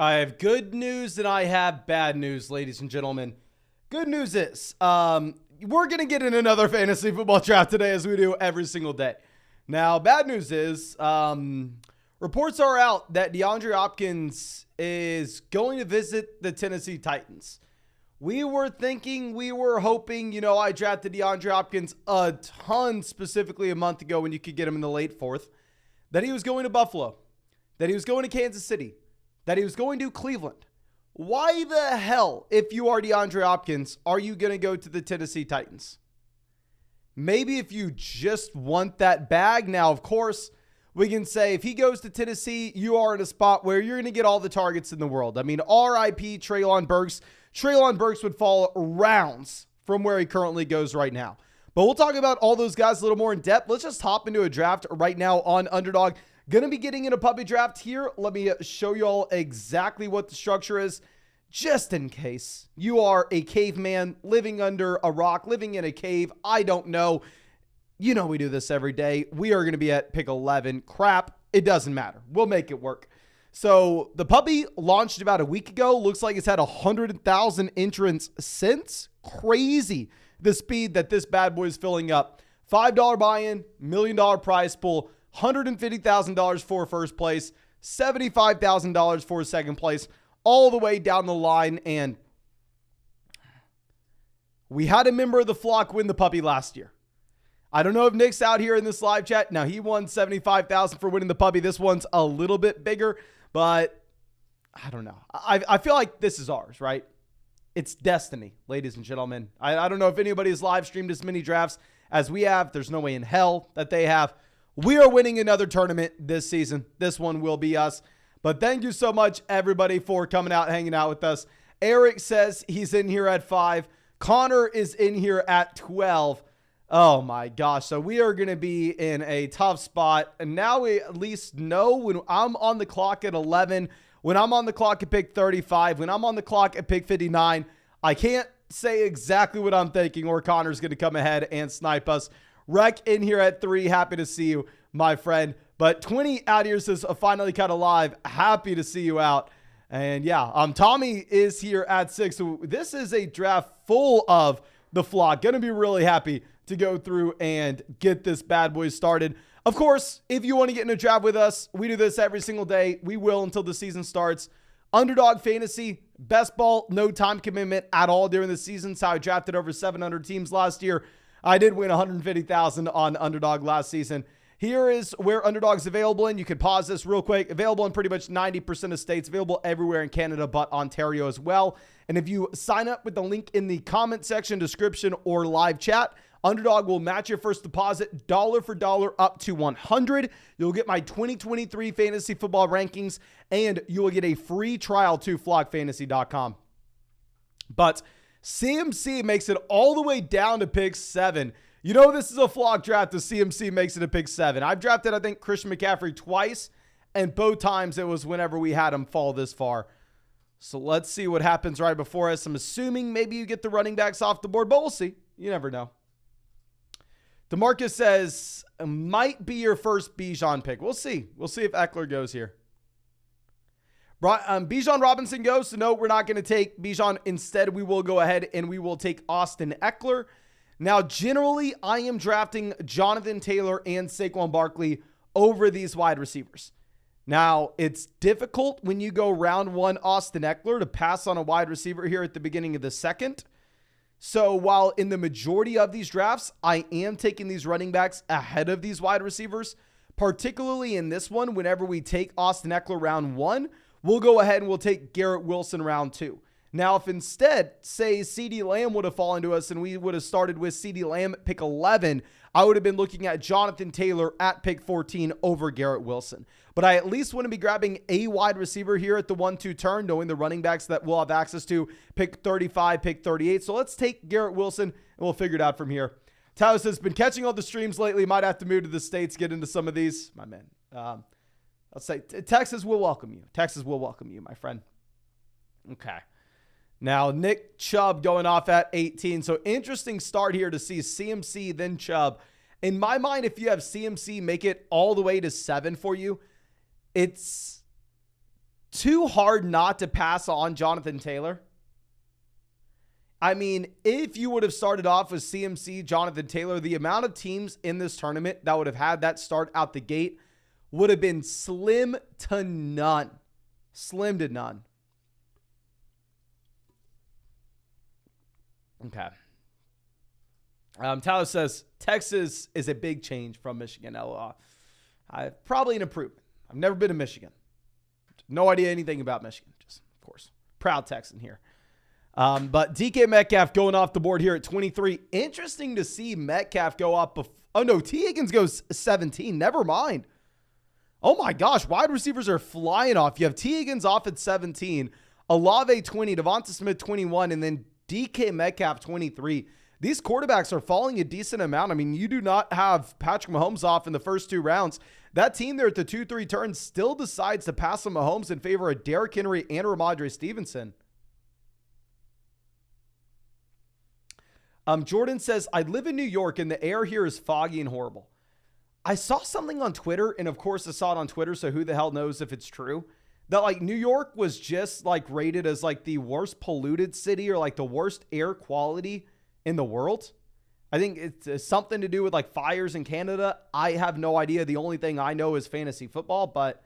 I have good news and I have bad news, ladies and gentlemen. Good news is we're going to get in another fantasy football draft today as we do every single day. Now, bad news is reports are out that DeAndre Hopkins is going to visit the Tennessee Titans. We were hoping, I drafted DeAndre Hopkins a ton specifically a month ago when you could get him in the late fourth, that he was going to Buffalo, that he was going to Kansas City, that he was going to Cleveland. Why the hell, if you are DeAndre Hopkins, are you going to go to the Tennessee Titans? Maybe if you just want that bag. Now, of course, we can say if he goes to Tennessee, you are in a spot where you're going to get all the targets in the world. I mean, RIP Treylon Burks. Treylon Burks would fall rounds from where he currently goes right now. But we'll talk about all those guys a little more in depth. Let's just hop into a draft right now on Underdog. Going to be getting in a puppy draft here. Let me show you all exactly what the structure is, just in case you are a caveman living under a rock, living in a cave. I don't know. We do this every day. We are going to be at pick 11. Crap. It doesn't matter. We'll make it work. So the puppy launched about a week ago. Looks like it's had 100,000 entrants since. Crazy the speed that this bad boy is filling up. $5 buy-in, $1 million prize pool, $150,000 for first place, $75,000 for second place, all the way down the line. And we had a member of the flock win the puppy last year. I don't know if Nick's out here in this live chat. Now, he won $75,000 for winning the puppy. This one's a little bit bigger, but I don't know. I feel like this is ours, right? It's destiny, ladies and gentlemen. I don't know if anybody has live streamed as many drafts as we have. There's no way in hell that they have. We are winning another tournament this season. This one will be us. But thank you so much, everybody, for coming out, hanging out with us. Eric says he's in here at 5. Connor is in here at 12. Oh, my gosh. So we are going to be in a tough spot. And now we at least know when I'm on the clock at 11, when I'm on the clock at pick 35, when I'm on the clock at pick 59, I can't say exactly what I'm thinking or Connor's going to come ahead and snipe us. Rec in here at 3. Happy to see you, my friend. But 20 out here says, finally cut alive. Happy to see you out. And yeah, Tommy is here at 6. So this is a draft full of the flock. Going to be really happy to go through and get this bad boy started. Of course, if you want to get in a draft with us, we do this every single day. We will until the season starts. Underdog Fantasy, best ball, no time commitment at all during the season. So I drafted over 700 teams last year. I did win $150,000 on Underdog last season. Here is where Underdog's available in. You can pause this real quick. Available in pretty much 90% of states. Available everywhere in Canada but Ontario as well. And if you sign up with the link in the comment section, description, or live chat, Underdog will match your first deposit dollar for dollar up to $100. You'll get my 2023 fantasy football rankings, and you will get a free trial to flockfantasy.com. But CMC makes it all the way down to pick 7. This is a flock draft. The CMC makes it a pick 7. I've drafted, I think, Christian McCaffrey twice, and both times it was whenever we had him fall this far. So let's see what happens right before us. I'm assuming maybe you get the running backs off the board, but we'll see. You never know. DeMarcus says, might be your first Bijan pick. We'll see. We'll see if Eckler goes here. Bijan Robinson goes. So no, we're not going to take Bijan. Instead, we will go ahead and we will take Austin Eckler. Now, generally, I am drafting Jonathan Taylor and Saquon Barkley over these wide receivers. Now, it's difficult when you go round 1 Austin Eckler to pass on a wide receiver here at the beginning of the second. So while in the majority of these drafts, I am taking these running backs ahead of these wide receivers, particularly in this one, whenever we take Austin Eckler round 1, we'll go ahead and we'll take Garrett Wilson round 2. Now, if instead, say CeeDee Lamb would have fallen to us and we would have started with CeeDee Lamb at pick 11, I would have been looking at Jonathan Taylor at pick 14 over Garrett Wilson. But I at least want to be grabbing a wide receiver here at the 1-2 turn, knowing the running backs that we'll have access to pick 35, pick 38. So let's take Garrett Wilson and we'll figure it out from here. Tyler says, been catching all the streams lately. Might have to move to the States, get into some of these. My man. I'll say Texas will welcome you. Texas will welcome you, my friend. Okay. Now, Nick Chubb going off at 18. So interesting start here to see CMC, then Chubb. In my mind, if you have CMC make it all the way to 7 for you, it's too hard not to pass on Jonathan Taylor. I mean, if you would have started off with CMC, Jonathan Taylor, the amount of teams in this tournament that would have had that start out the gate would have been slim to none. Slim to none. Okay. Tyler says, Texas is a big change from Michigan. Probably an improvement. I've never been to Michigan. No idea anything about Michigan. Just, of course, proud Texan here. But DK Metcalf going off the board here at 23. Interesting to see Metcalf go up. Oh, no, T. Higgins goes 17. Never mind. Oh, my gosh. Wide receivers are flying off. You have T. Higgins off at 17. Olave 20. Devonta Smith 21. And then DK Metcalf 23. These quarterbacks are falling a decent amount. I mean, you do not have Patrick Mahomes off in the first 2 rounds. That team there at the 2-3 turn still decides to pass on Mahomes in favor of Derrick Henry and Ramondre Stevenson. Jordan says, I live in New York and the air here is foggy and horrible. I saw something on Twitter, and of course I saw it on Twitter, so who the hell knows if it's true, that like New York was just like rated as like the worst polluted city or like the worst air quality in the world. I think it's something to do with like fires in Canada. I have no idea. The only thing I know is fantasy football, but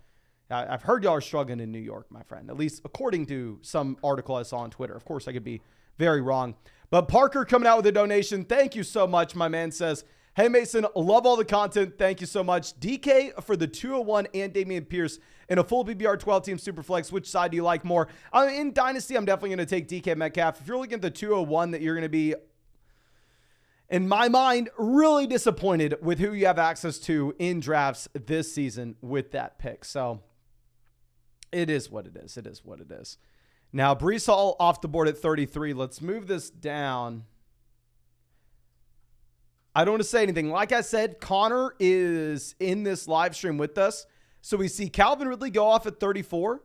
I've heard y'all are struggling in New York, my friend, at least according to some article I saw on Twitter. Of course, I could be very wrong. But Parker coming out with a donation. Thank you so much. My man says, hey, Mason, love all the content. Thank you so much. DK for the 201 and Dameon Pierce in a full PPR 12-team Superflex. Which side do you like more? In Dynasty, I'm definitely going to take DK Metcalf. If you're looking at the 201, that you're going to be, in my mind, really disappointed with who you have access to in drafts this season with that pick. So it is what it is. It is what it is. Now, Breece Hall off the board at 33. Let's move this down. I don't want to say anything. Like I said, Connor is in this live stream with us. So we see Calvin Ridley go off at 34.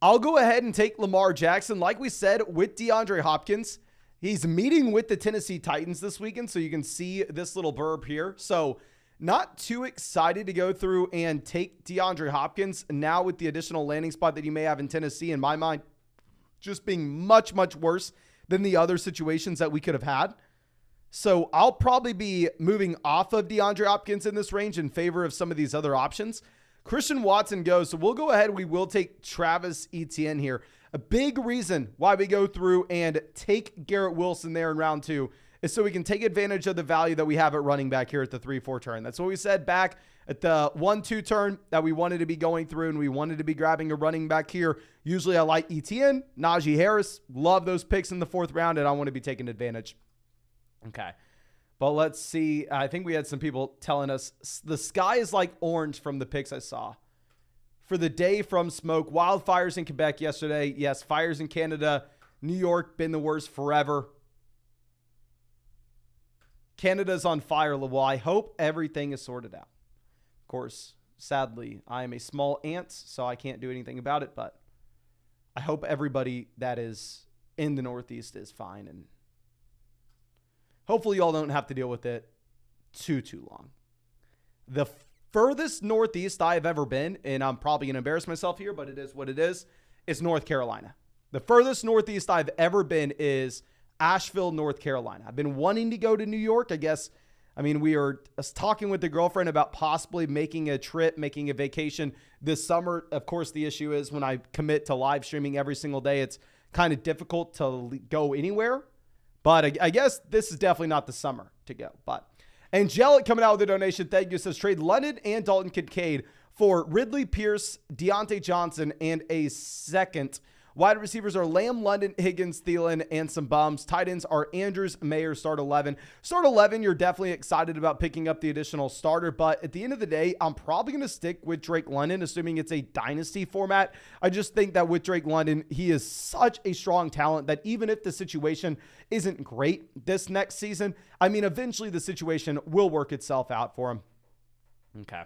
I'll go ahead and take Lamar Jackson. Like we said, with DeAndre Hopkins, he's meeting with the Tennessee Titans this weekend. So you can see this little burb here. So not too excited to go through and take DeAndre Hopkins now with the additional landing spot that you may have in Tennessee. In my mind, just being much, much worse than the other situations that we could have had. So I'll probably be moving off of DeAndre Hopkins in this range in favor of some of these other options. Christian Watson goes. So we'll go ahead. We will take Travis Etienne here. A big reason why we go through and take Garrett Wilson there in round 2 is so we can take advantage of the value that we have at running back here at the 3-4 turn. That's what we said back at the 1-2 turn, that we wanted to be going through and we wanted to be grabbing a running back here. Usually I like Etienne, Najee Harris. Love those picks in the 4th round, and I want to be taking advantage. Okay. But let's see. I think we had some people telling us the sky is like orange from the picks I saw. For the day from smoke, wildfires in Quebec yesterday. Yes, fires in Canada. New York, been the worst forever. Canada's on fire, Well, I hope everything is sorted out. Of course, sadly, I am a small ant, so I can't do anything about it, but I hope everybody that is in the Northeast is fine, and hopefully y'all don't have to deal with it too long. The furthest Northeast I've ever been, and I'm probably going to embarrass myself here, but it is what it is North Carolina. The furthest Northeast I've ever been is Asheville, North Carolina. I've been wanting to go to New York. We are talking with the girlfriend about possibly making a trip, making a vacation this summer. Of course, the issue is when I commit to live streaming every single day, it's kind of difficult to go anywhere. But I guess this is definitely not the summer to go. But Angelic coming out with a donation. Thank you. Says trade London and Dalton Kincaid for Ridley, Pierce, Deontay Johnson, and a second. Wide receivers are Lamb, London, Higgins, Thielen, and some bums. Tight ends are Andrews, Mayer, start 11. Start 11, you're definitely excited about picking up the additional starter, but at the end of the day, I'm probably going to stick with Drake London, assuming it's a dynasty format. I just think that with Drake London, he is such a strong talent that even if the situation isn't great this next season, eventually the situation will work itself out for him. Okay.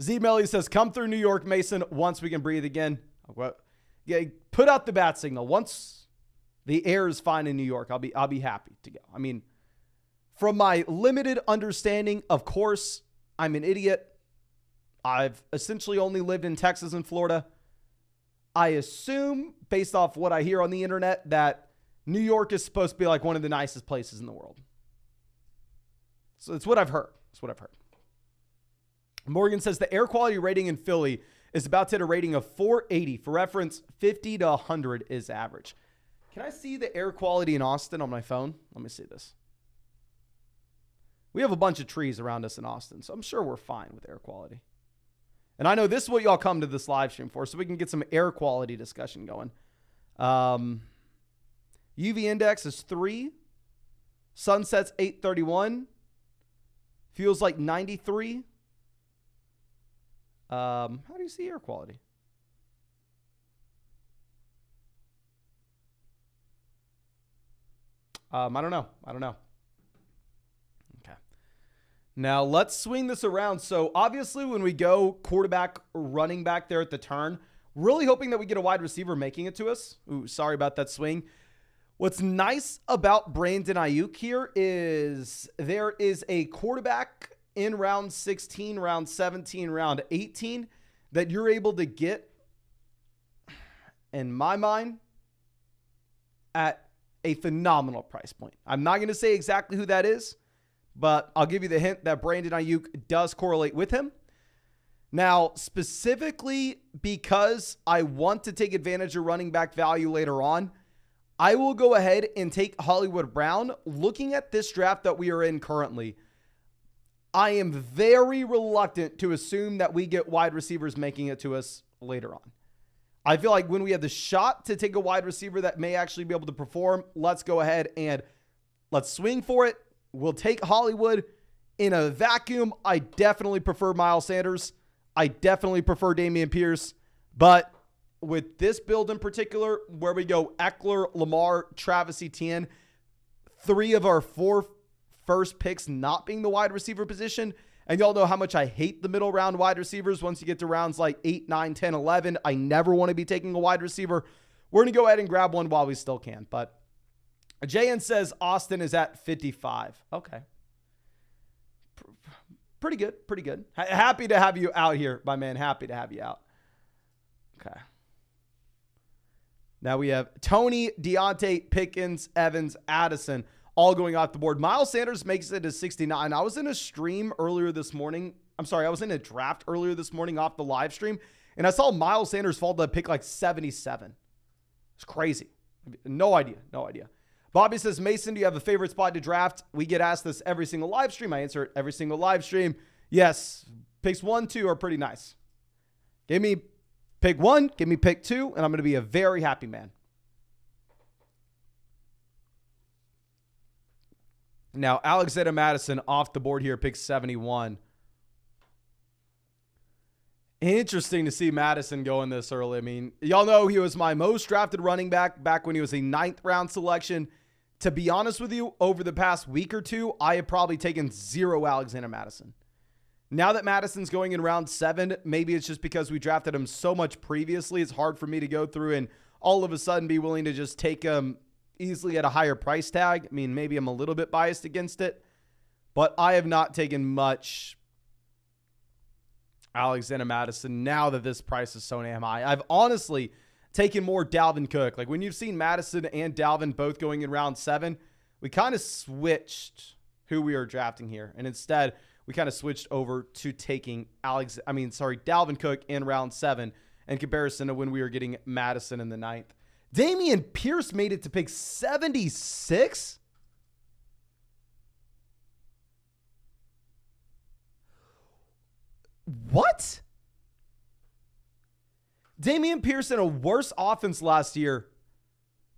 Z Melly says, come through New York, Mason, once we can breathe again. What? Yeah, put out the bat signal. Once the air is fine in New York, I'll be happy to go. From my limited understanding, of course, I'm an idiot. I've essentially only lived in Texas and Florida. I assume, based off what I hear on the internet, that New York is supposed to be like one of the nicest places in the world. So it's what I've heard. It's what I've heard. Morgan says the air quality rating in Philly is about to hit a rating of 480. For reference, 50 to 100 is average. Can I see the air quality in Austin on my phone? Let me see this. We have a bunch of trees around us in Austin, so I'm sure we're fine with air quality. And I know this is what y'all come to this live stream for, so we can get some air quality discussion going. UV index is 3. Sunset's 831. Feels like 93. How do you see air quality? I don't know. Okay. Now let's swing this around. So obviously when we go quarterback, running back there at the turn, really hoping that we get a wide receiver making it to us. Ooh, sorry about that swing. What's nice about Brandon Ayuk here is there is a quarterback in round 16, round 17, round 18 that you're able to get, in my mind, at a phenomenal price point. I'm not going to say exactly who that is, but I'll give you the hint that Brandon Ayuk does correlate with him. Now, specifically because I want to take advantage of running back value later on, I will go ahead and take Hollywood Brown. Looking at this draft that we are in currently, I am very reluctant to assume that we get wide receivers making it to us later on. I feel like when we have the shot to take a wide receiver that may actually be able to perform, let's go ahead and let's swing for it. We'll take Hollywood. In a vacuum, I definitely prefer Miles Sanders. I definitely prefer Dameon Pierce. But with this build in particular, where we go Eckler, Lamar, Travis Etienne, 3 of our 4 first picks not being the wide receiver position. And y'all know how much I hate the middle round wide receivers. Once you get to rounds like 8, 9, 10, 11, I never want to be taking a wide receiver. We're going to go ahead and grab one while we still can. But JN says Austin is at 55. Okay. Pretty good. Pretty good. Happy to have you out here, my man. Happy to have you out. Okay. Now we have Tony, Deontay, Pickens, Evans, Addison, all going off the board. Miles Sanders makes it to 69. I was in a stream earlier this morning. I was in a draft earlier this morning off the live stream, and I saw Miles Sanders fall to pick like 77. It's crazy. No idea. Bobby says, Mason, do you have a favorite spot to draft? We get asked this every single live stream. I answer it every single live stream. Yes, picks 1, 2 are pretty nice. Give me pick 1, give me pick 2, and I'm going to be a very happy man. Now, Alexander Madison off the board here, pick 71. Interesting to see Madison going this early. I mean, y'all know he was my most drafted running back when he was a 9th round selection. To be honest with you, over the past week or two, I have probably taken 0 Alexander Madison. Now that Madison's going in round 7, maybe it's just because we drafted him so much previously. It's hard for me to go through and all of a sudden be willing to just take him easily at a higher price tag. I mean, maybe I'm a little bit biased against it, but I have not taken much Alexander Madison now that this price is so damn high. I've honestly taken more Dalvin Cook. Like when you've seen Madison and Dalvin both going in round 7, we kind of switched who we are drafting here. And instead, we kind of switched over to taking Dalvin Cook in round 7 in comparison to when we were getting Madison in the 9th. Dameon Pierce made it to pick 76. What? Dameon Pierce in a worse offense last year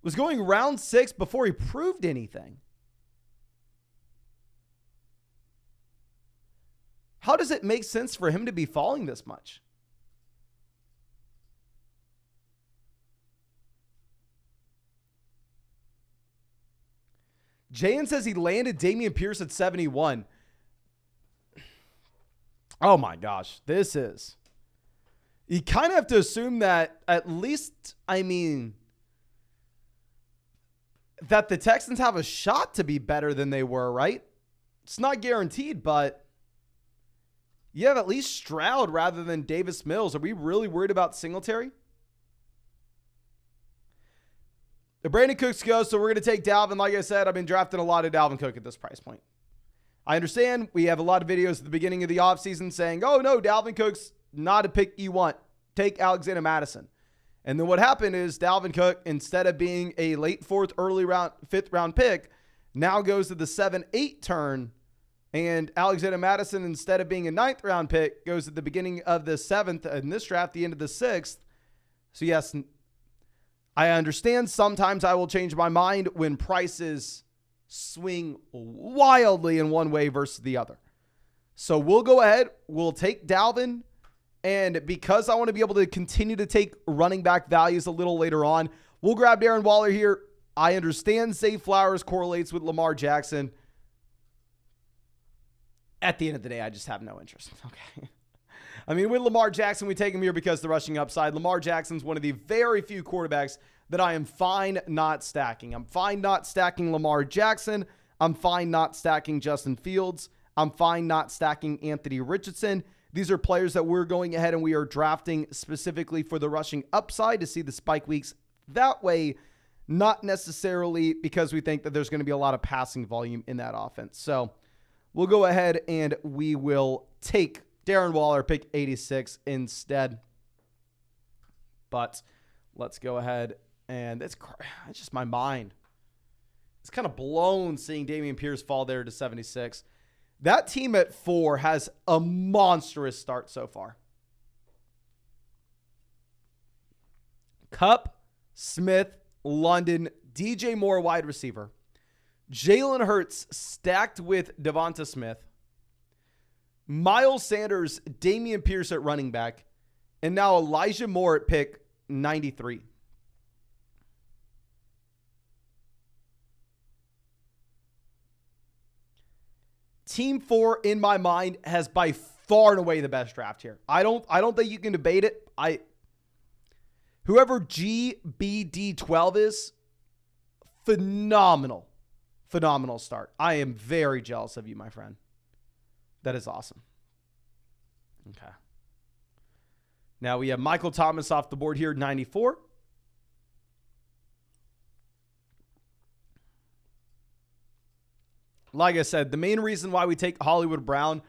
was going round 6 before he proved anything. How does it make sense for him to be falling this much? Jayan says he landed Dameon Pierce at 71. Oh my gosh, this is... You kind of have to assume that at least, that the Texans have a shot to be better than they were, right? It's not guaranteed, but You have at least Stroud rather than Davis Mills. Are we really worried about Singletary? The Brandon Cooks goes, so we're going to take Dalvin. Like I said, I've been drafting a lot of Dalvin Cook at this price point. I understand we have a lot of videos at the beginning of the offseason saying, oh, no, Dalvin Cook's not a pick you want. Take Alexander Madison. And then what happened is Dalvin Cook, instead of being a late fourth, early round, fifth round pick, now goes to the 7-8 turn. And Alexander Madison, instead of being a ninth round pick, goes at the beginning of the seventh, in this draft, the end of the sixth. So yes, I understand sometimes I will change my mind when prices swing wildly in one way versus the other. So we'll go ahead. We'll take Dalvin. And because I want to be able to continue to take running back values a little later on, we'll grab Darren Waller here. I understand Zay Flowers correlates with Lamar Jackson. At the end of the day, I just have no interest. Okay. I mean, with Lamar Jackson, we take him here because the rushing upside. Lamar Jackson's one of the very few quarterbacks that I am fine not stacking. I'm fine not stacking Lamar Jackson. I'm fine not stacking Justin Fields. I'm fine not stacking Anthony Richardson. These are players that we're going ahead and we are drafting specifically for the rushing upside to see the spike weeks that way, not necessarily because we think that there's going to be a lot of passing volume in that offense. So we'll go ahead and we will take Darren Waller, pick 86 instead. But let's go ahead and it's just my mind. It's kind of blown seeing Dameon Pierce fall there to 76. That team at 4 has a monstrous start so far. Kupp, Smith, London, DJ Moore, wide receiver. Jalen Hurts stacked with Devonta Smith. Miles Sanders, Dameon Pierce at running back. And now Elijah Moore at pick 93. Team 4 in my mind has by far and away the best draft here. I don't think you can debate it. Whoever GBD12 is, phenomenal start. I am very jealous of you, my friend. That is awesome. Okay. Now we have Michael Thomas off the board here, 94. Like I said, the main reason why we take Hollywood Brown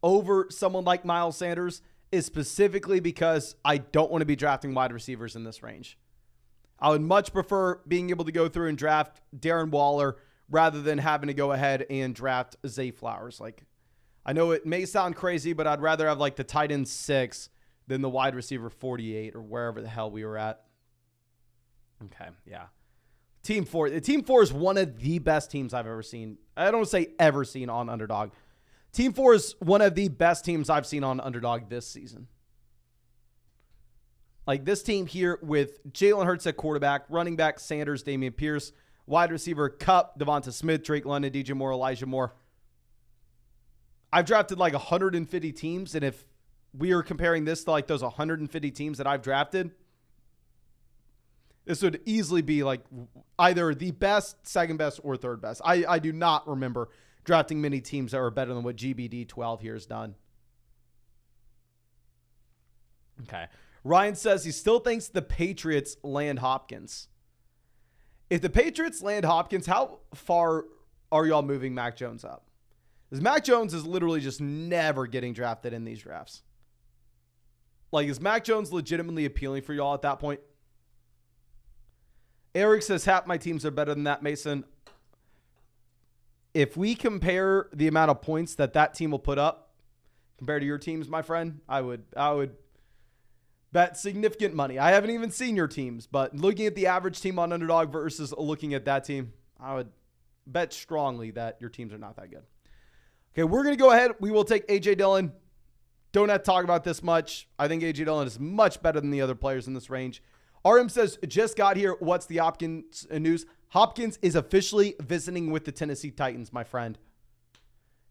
over someone like Miles Sanders is specifically because I don't want to be drafting wide receivers in this range. I would much prefer being able to go through and draft Darren Waller rather than having to go ahead and draft Zay Flowers. Like, I know it may sound crazy, but I'd rather have like the tight end 6 than the wide receiver 48 or wherever the hell we were at. Okay, yeah. Team 4. Team 4 is one of the best teams I've ever seen. I don't say ever seen on Underdog. Team 4 is one of the best teams I've seen on Underdog this season. Like this team here with Jalen Hurts at quarterback, running back Sanders, Dameon Pierce, wide receiver Kupp, Devonta Smith, Drake London, DJ Moore, Elijah Moore. I've drafted like 150 teams, and if we are comparing this to like those 150 teams that I've drafted, this would easily be like either the best, second best, or third best. I do not remember drafting many teams that were better than what GBD 12 here has done. Okay. Ryan says he still thinks the Patriots land Hopkins. If the Patriots land Hopkins, how far are y'all moving Mac Jones up? Because Mac Jones is literally just never getting drafted in these drafts. Like, is Mac Jones legitimately appealing for y'all at that point? Eric says half my teams are better than that, Mason. If we compare the amount of points that team will put up compared to your teams, my friend, I would bet significant money. I haven't even seen your teams, but looking at the average team on Underdog versus looking at that team, I would bet strongly that your teams are not that good. Okay, we're going to go ahead. We will take A.J. Dillon. Don't have to talk about this much. I think A.J. Dillon is much better than the other players in this range. RM says, just got here. What's the Hopkins news? Hopkins is officially visiting with the Tennessee Titans, my friend.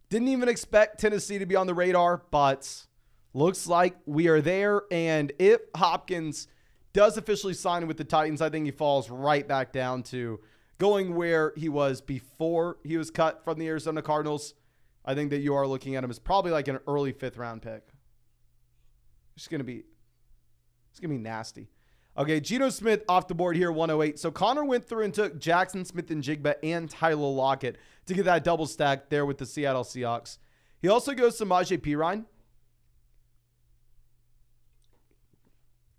Didn't even expect Tennessee to be on the radar, but looks like we are there. And if Hopkins does officially sign with the Titans, I think he falls right back down to going where he was before he was cut from the Arizona Cardinals. I think that you are looking at him as probably like an early 5th round pick. It's going to be nasty. Okay, Geno Smith off the board here, 108. So Connor went through and took Jackson Smith-Njigba and Tyler Lockett to get that double stack there with the Seattle Seahawks. He also goes to Samaje Perine.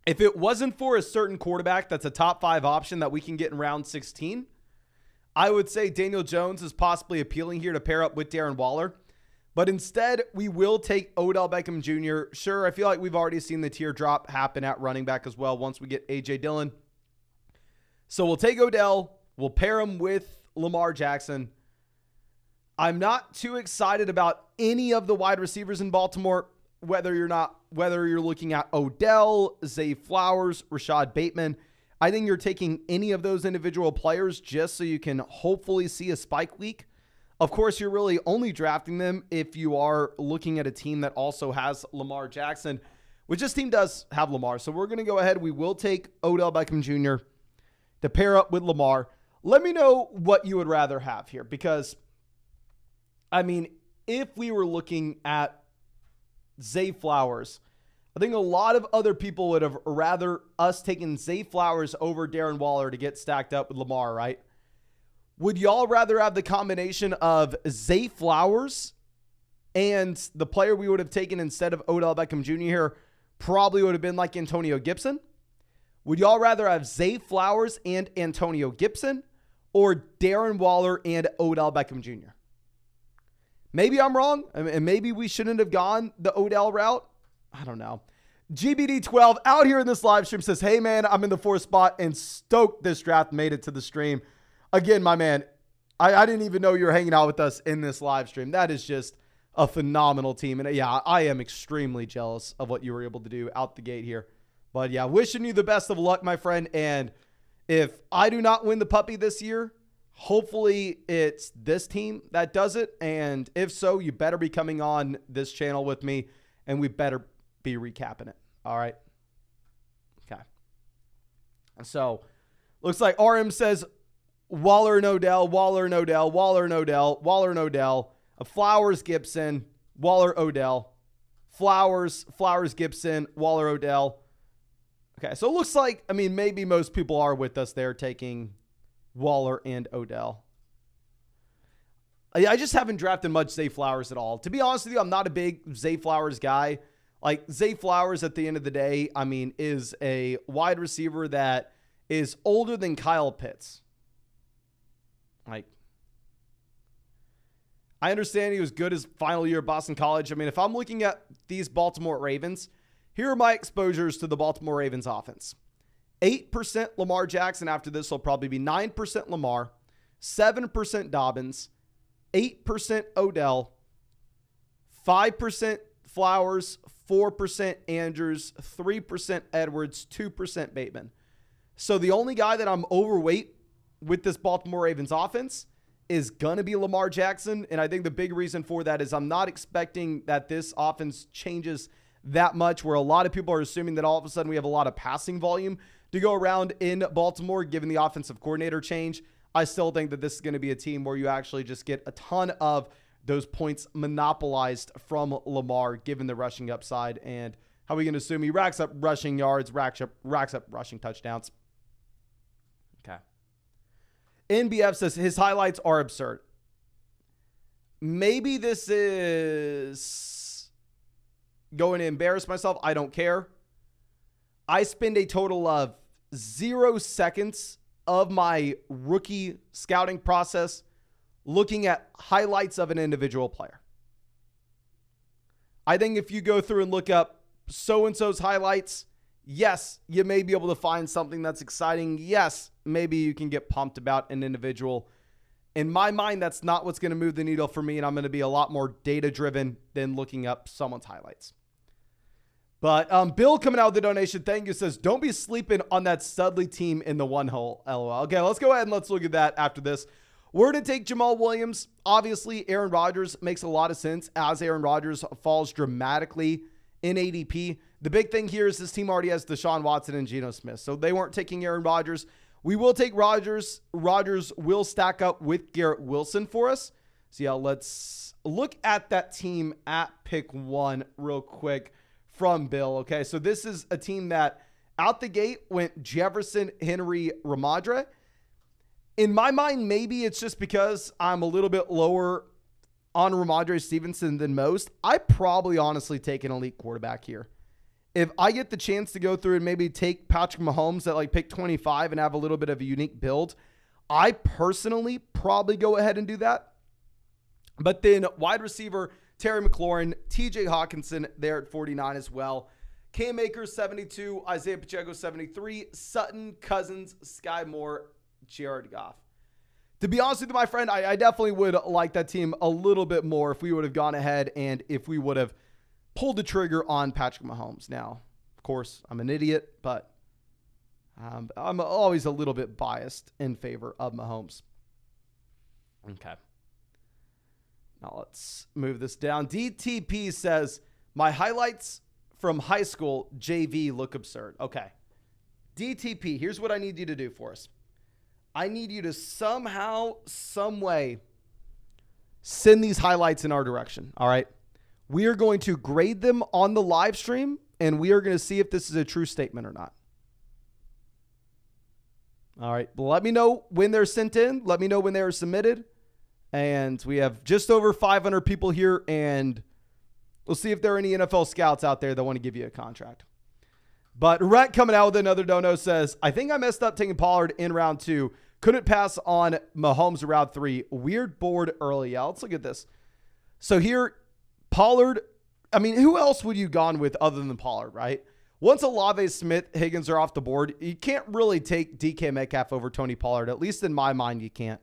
If it wasn't for a certain quarterback that's a top 5 option that we can get in round 16, I would say Daniel Jones is possibly appealing here to pair up with Darren Waller. But instead, we will take Odell Beckham Jr. Sure, I feel like we've already seen the teardrop happen at running back as well once we get A.J. Dillon. So we'll take Odell. We'll pair him with Lamar Jackson. I'm not too excited about any of the wide receivers in Baltimore, whether you're looking at Odell, Zay Flowers, Rashad Bateman. I think you're taking any of those individual players just so you can hopefully see a spike week. Of course, you're really only drafting them if you are looking at a team that also has Lamar Jackson, which this team does have Lamar. So we're going to go ahead. We will take Odell Beckham Jr. to pair up with Lamar. Let me know what you would rather have here, because, I mean, if we were looking at Zay Flowers, I think a lot of other people would have rather us taking Zay Flowers over Darren Waller to get stacked up with Lamar, right? Would y'all rather have the combination of Zay Flowers and the player we would have taken instead of Odell Beckham Jr. here probably would have been like Antonio Gibson? Would y'all rather have Zay Flowers and Antonio Gibson or Darren Waller and Odell Beckham Jr.? Maybe I'm wrong, and maybe we shouldn't have gone the Odell route. I don't know. GBD12 out here in this live stream says, hey, man, I'm in the 4th spot and stoked this draft made it to the stream. Again, my man, I didn't even know you were hanging out with us in this live stream. That is just a phenomenal team. And yeah, I am extremely jealous of what you were able to do out the gate here. But yeah, wishing you the best of luck, my friend. And if I do not win the puppy this year, hopefully it's this team that does it. And if so, you better be coming on this channel with me and we better be recapping it. All right. Okay. So looks like RM says, Waller and Odell, Waller and Odell, Waller and Odell, Waller and Odell, Flowers, Gibson, Waller, Odell, Flowers, Gibson, Waller, Odell. Okay, so it looks like, I mean, maybe most people are with us there taking Waller and Odell. I just haven't drafted much Zay Flowers at all. To be honest with you, I'm not a big Zay Flowers guy. Like, Zay Flowers at the end of the day, I mean, is a wide receiver that is older than Kyle Pitts. Like, I understand he was good his final year at Boston College. I mean, if I'm looking at these Baltimore Ravens, here are my exposures to the Baltimore Ravens offense. 8% Lamar Jackson. After this will probably be 9% Lamar, 7% Dobbins, 8% Odell, 5% Flowers, 4% Andrews, 3% Edwards, 2% Bateman. So the only guy that I'm overweight with this Baltimore Ravens offense is going to be Lamar Jackson. And I think the big reason for that is I'm not expecting that this offense changes that much, where a lot of people are assuming that all of a sudden we have a lot of passing volume to go around in Baltimore, given the offensive coordinator change. I still think that this is going to be a team where you actually just get a ton of those points monopolized from Lamar, given the rushing upside. And how are we going to assume he racks up rushing yards, racks up rushing touchdowns? Okay. NBF says his highlights are absurd. Maybe this is going to embarrass myself. I don't care. I spend a total of 0 seconds of my rookie scouting process looking at highlights of an individual player. I think if you go through and look up so-and-so's highlights, yes, you may be able to find something that's exciting. Yes, maybe you can get pumped about an individual. In my mind, that's not what's going to move the needle for me, and I'm going to be a lot more data-driven than looking up someone's highlights. But Bill coming out with the donation, thank you, says, don't be sleeping on that Studley team in the one hole, LOL. Okay, let's go ahead and let's look at that after this. We're going to take Jamal Williams. Obviously, Aaron Rodgers makes a lot of sense as Aaron Rodgers falls dramatically in ADP. The big thing here is this team already has Deshaun Watson and Geno Smith, so they weren't taking Aaron Rodgers. We will take Rodgers. Rodgers will stack up with Garrett Wilson for us. So yeah, let's look at that team at pick 1 real quick from Bill. Okay, so this is a team that out the gate went Jefferson, Henry, Ramadre. In my mind, maybe it's just because I'm a little bit lower on Ramadre Stevenson than most. I probably honestly take an elite quarterback here. If I get the chance to go through and maybe take Patrick Mahomes at like pick 25 and have a little bit of a unique build, I personally probably go ahead and do that. But then wide receiver, Terry McLaurin, TJ Hawkinson there at 49 as well. Cam Akers, 72. Isaiah Pacheco, 73. Sutton, Cousins, Sky Moore, Jared Goff. To be honest with you, my friend, I definitely would like that team a little bit more if we would have gone ahead and if we would have pulled the trigger on Patrick Mahomes. Now, of course, I'm an idiot, but I'm always a little bit biased in favor of Mahomes. Okay. Now let's move this down. DTP says, my highlights from high school JV look absurd. Okay. DTP, here's what I need you to do for us. I need you to somehow, some way, send these highlights in our direction. All right. We are going to grade them on the live stream, and we are going to see if this is a true statement or not. All right. Let me know when they're sent in. Let me know when they are submitted. And we have just over 500 people here, and we'll see if there are any NFL scouts out there that want to give you a contract. But Rhett coming out with another dono says, I think I messed up taking Pollard in round 2. Couldn't pass on Mahomes in round 3. Weird board early. Yeah, let's look at this. So here, Pollard, I mean, who else would you gone with other than Pollard, right? Once Olave, Smith, Higgins are off the board, you can't really take DK Metcalf over Tony Pollard. At least in my mind, you can't.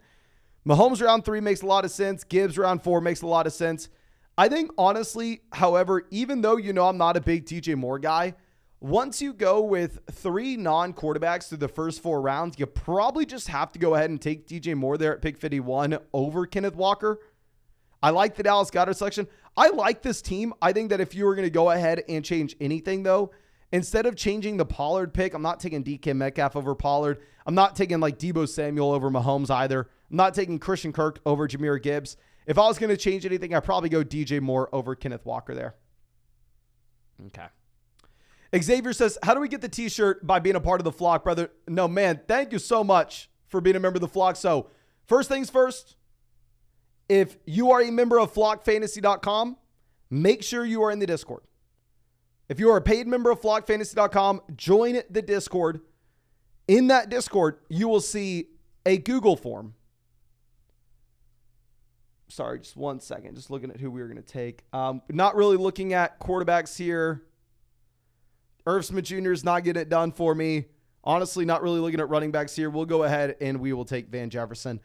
Mahomes round 3 makes a lot of sense. Gibbs round 4 makes a lot of sense. I think, honestly, however, even though you know I'm not a big DJ Moore guy, once you go with 3 non-quarterbacks through the first 4 rounds, you probably just have to go ahead and take DJ Moore there at pick 51 over Kenneth Walker. I like the Dallas Goedert selection. I like this team. I think that if you were going to go ahead and change anything, though, instead of changing the Pollard pick, I'm not taking DK Metcalf over Pollard. I'm not taking like Deebo Samuel over Mahomes either. I'm not taking Christian Kirk over Jahmyr Gibbs. If I was going to change anything, I'd probably go DJ Moore over Kenneth Walker there. Okay. Xavier says, how do we get the t-shirt? By being a part of the flock, brother. No, man, thank you so much for being a member of the flock. So first things first, if you are a member of flockfantasy.com, make sure you are in the Discord. If you are a paid member of flockfantasy.com, join the Discord. In that Discord, you will see a Google form. Sorry, just one second. Just looking at who we were going to take. Not really looking at quarterbacks here. Irv Smith Jr. is not getting it done for me. Honestly, not really looking at running backs here. We'll go ahead and we will take Van Jefferson.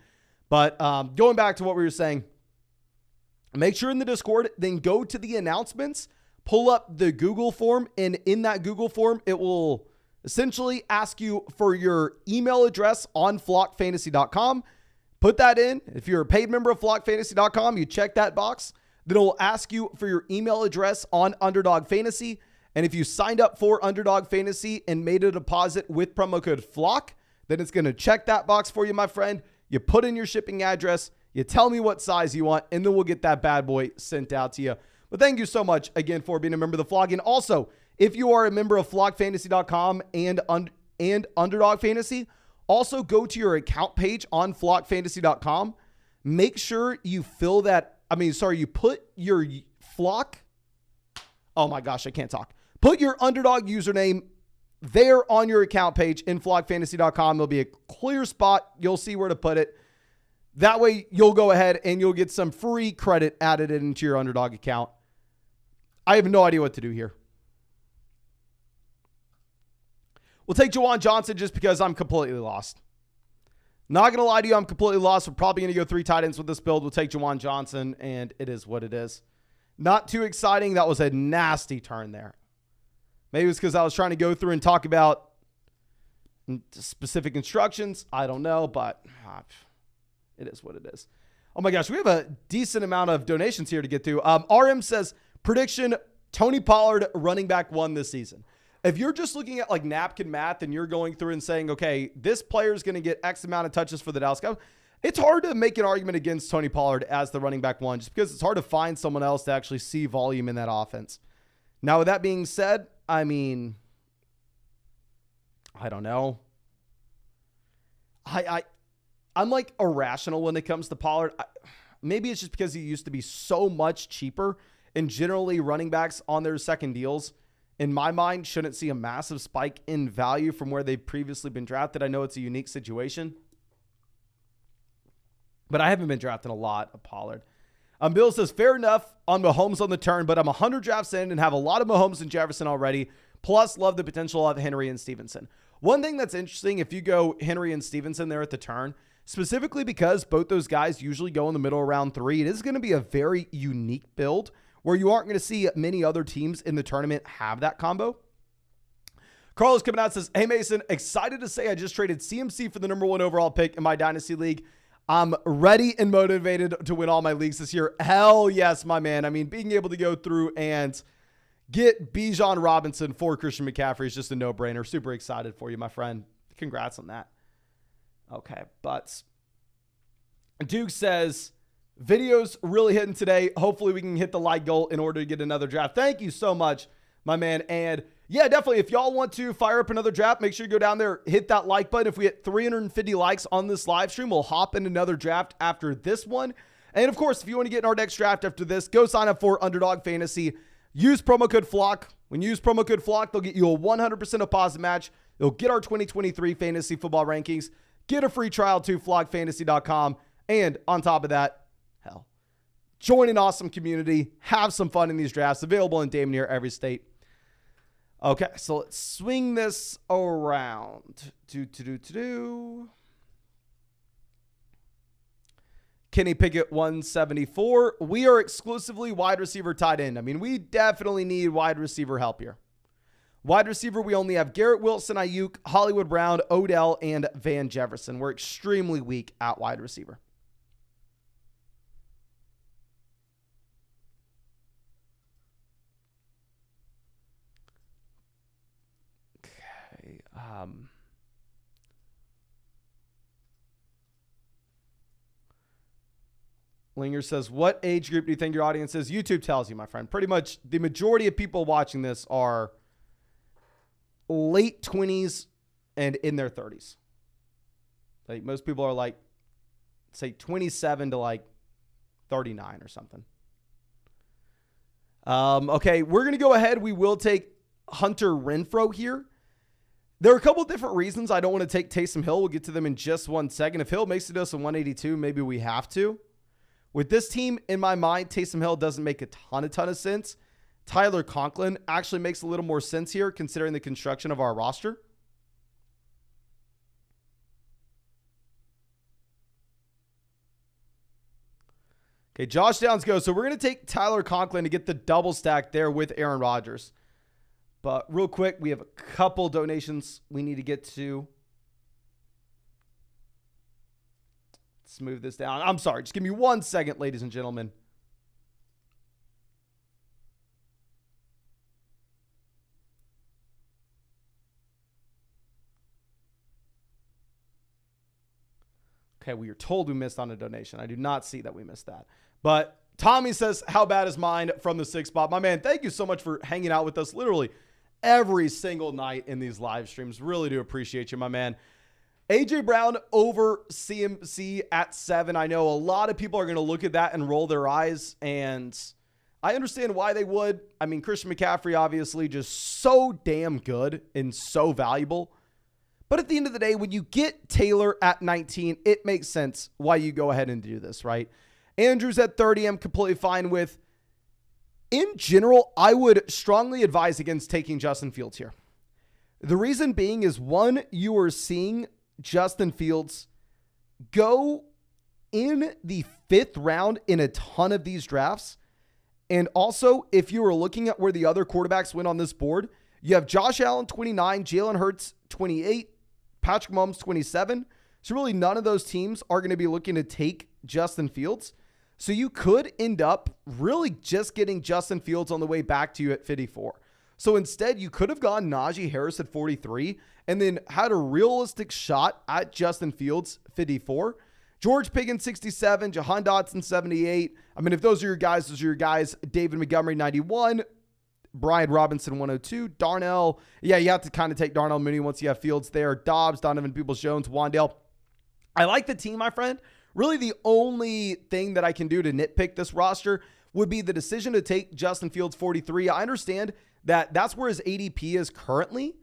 But going back to what we were saying, make sure in the Discord, then go to the announcements, pull up the Google form, and in that Google form, it will essentially ask you for your email address on flockfantasy.com. Put that in. If you're a paid member of flockfantasy.com, you check that box. Then it will ask you for your email address on Underdog Fantasy. And if you signed up for Underdog Fantasy and made a deposit with promo code FLOCK, then it's going to check that box for you, my friend. You put in your shipping address, you tell me what size you want, and then we'll get that bad boy sent out to you. But thank you so much, again, for being a member of the flock. And also, if you are a member of flockfantasy.com and Underdog Fantasy, also go to your account page on flockfantasy.com. Make sure you fill that, you put your flock. Oh my gosh, I can't talk. Put your Underdog username there on your account page in flockfantasy.com. There'll be a clear spot. You'll see where to put it. That way you'll go ahead and you'll get some free credit added into your Underdog account. I have no idea what to do here. We'll take Juwan Johnson just because I'm completely lost. Not going to lie to you, I'm completely lost. We're probably going to go 3 tight ends with this build. We'll take Juwan Johnson, and it is what it is. Not too exciting. That was a nasty turn there. Maybe it's because I was trying to go through and talk about specific instructions. I don't know, but it is what it is. Oh my gosh, we have a decent amount of donations here to get to. RM says, prediction, Tony Pollard running back 1 this season. If you're just looking at like napkin math and you're going through and saying, okay, this player is going to get X amount of touches for the Dallas Cowboys, It's hard to make an argument against Tony Pollard as the running back one, just because it's hard to find someone else to actually see volume in that offense. Now, with that being said, I mean, I don't know. I'm like irrational when it comes to Pollard. Maybe it's just because he used to be so much cheaper, and generally running backs on their second deals, in my mind, shouldn't see a massive spike in value from where they've previously been drafted. I know it's a unique situation, but I haven't been drafting a lot of Pollard. Bill says, fair enough on Mahomes on the turn, but I'm 100 drafts in and have a lot of Mahomes and Jefferson already, plus love the potential of Henry and Stevenson. One thing that's interesting, if you go Henry and Stevenson there at the turn, specifically because both those guys usually go in the middle of round 3, it is going to be a very unique build where you aren't going to see many other teams in the tournament have that combo. Carlos coming out and says, hey Mason, excited to say I just traded CMC for the number 1 overall pick in my Dynasty League. I'm ready and motivated to win all my leagues this year. Hell yes, my man. I mean, being able to go through and get Bijan Robinson for Christian McCaffrey is just a no-brainer. Super excited for you, my friend. Congrats on that. Okay, but Duke says, videos really hitting today. Hopefully we can hit the like goal in order to get another draft. Thank you so much, my man. And yeah, definitely, if y'all want to fire up another draft, make sure you go down there, hit that like button. If we hit 350 likes on this live stream, we'll hop in another draft after this one. And of course, if you want to get in our next draft after this, go sign up for Underdog Fantasy. Use promo code FLOCK. When you use promo code FLOCK, they'll get you a 100% deposit match. They'll get our 2023 fantasy football rankings. Get a free trial to flockfantasy.com. And on top of that, hell, join an awesome community. Have some fun in these drafts. Available in damn near every state. Okay, so let's swing this around. Kenny Pickett 174. We are exclusively wide receiver tight end. I mean, we definitely need wide receiver help here. Wide receiver, we only have Garrett Wilson, Ayuk, Hollywood Brown, Odell, and Van Jefferson. We're extremely weak at wide receiver. Okay. Linger says, what age group do you think your audience is? YouTube tells you, my friend. Pretty much the majority of people watching this are late 20s and in their 30s. Like most people are like, say 27 to like 39 or something. Okay, we're going to go ahead. We will take Hunter Renfrow here. There are a couple different reasons I don't want to take Taysom Hill. We'll get to them in just 1 second. If Hill makes it to us in 182, maybe we have to. With this team, in my mind, Taysom Hill doesn't make a ton of sense. Tyler Conklin actually makes a little more sense here considering the construction of our roster. Okay, Josh Downs goes. So we're going to take Tyler Conklin to get the double stack there with Aaron Rodgers. But real quick, we have a couple donations we need to get to. Let's move this down. I'm sorry. Just give me 1 second, ladies and gentlemen. Okay, we are told we missed on a donation. I do not see that we missed that. But Tommy says, how bad is mine from the 6th spot? My man, thank you so much for hanging out with us literally every single night in these live streams. Really do appreciate you, my man. AJ Brown over CMC at 7. I know a lot of people are going to look at that and roll their eyes, and I understand why they would. I mean, Christian McCaffrey, obviously, just so damn good and so valuable. But at the end of the day, when you get Taylor at 19, it makes sense why you go ahead and do this, right? Andrews at 30, I'm completely fine with. In general, I would strongly advise against taking Justin Fields here. The reason being is, one, you are seeing Justin Fields go in the 5th round in a ton of these drafts. And also, if you are looking at where the other quarterbacks went on this board, you have Josh Allen 29, Jalen Hurts 28, Patrick Mahomes 27. So really none of those teams are going to be looking to take Justin Fields. So you could end up really just getting Justin Fields on the way back to you at 54. So instead, you could have gone Najee Harris at 43 and then had a realistic shot at Justin Fields 54. George Pickens, 67. Jahan Dotson, 78. I mean, if those are your guys, those are your guys. David Montgomery, 91. Brian Robinson, 102. Darnell. Yeah, you have to kind of take Darnell Mooney once you have Fields there. Dobbs, Donovan Peoples-Jones, Wandale. I like the team, my friend. Really, the only thing that I can do to nitpick this roster would be the decision to take Justin Fields, 43. I understand that that's where his ADP is currently,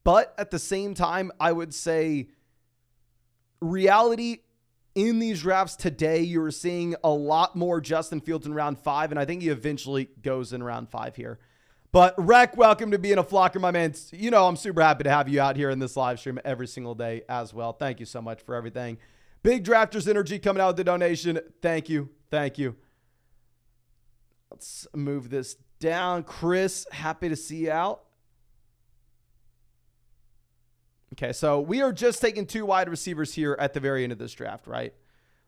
but at the same time, I would say reality in these drafts today, you're seeing a lot more Justin Fields in round 5, and I think he eventually goes in round 5 here. But Rec, welcome to being a flocker, my man. You know, I'm super happy to have you out here in this live stream every single day as well. Thank you so much for everything. Big Drafters Energy coming out with the donation. Thank you. Thank you. Let's move this down. Chris, happy to see you out. Okay, so we are just taking 2 wide receivers here at the very end of this draft, right?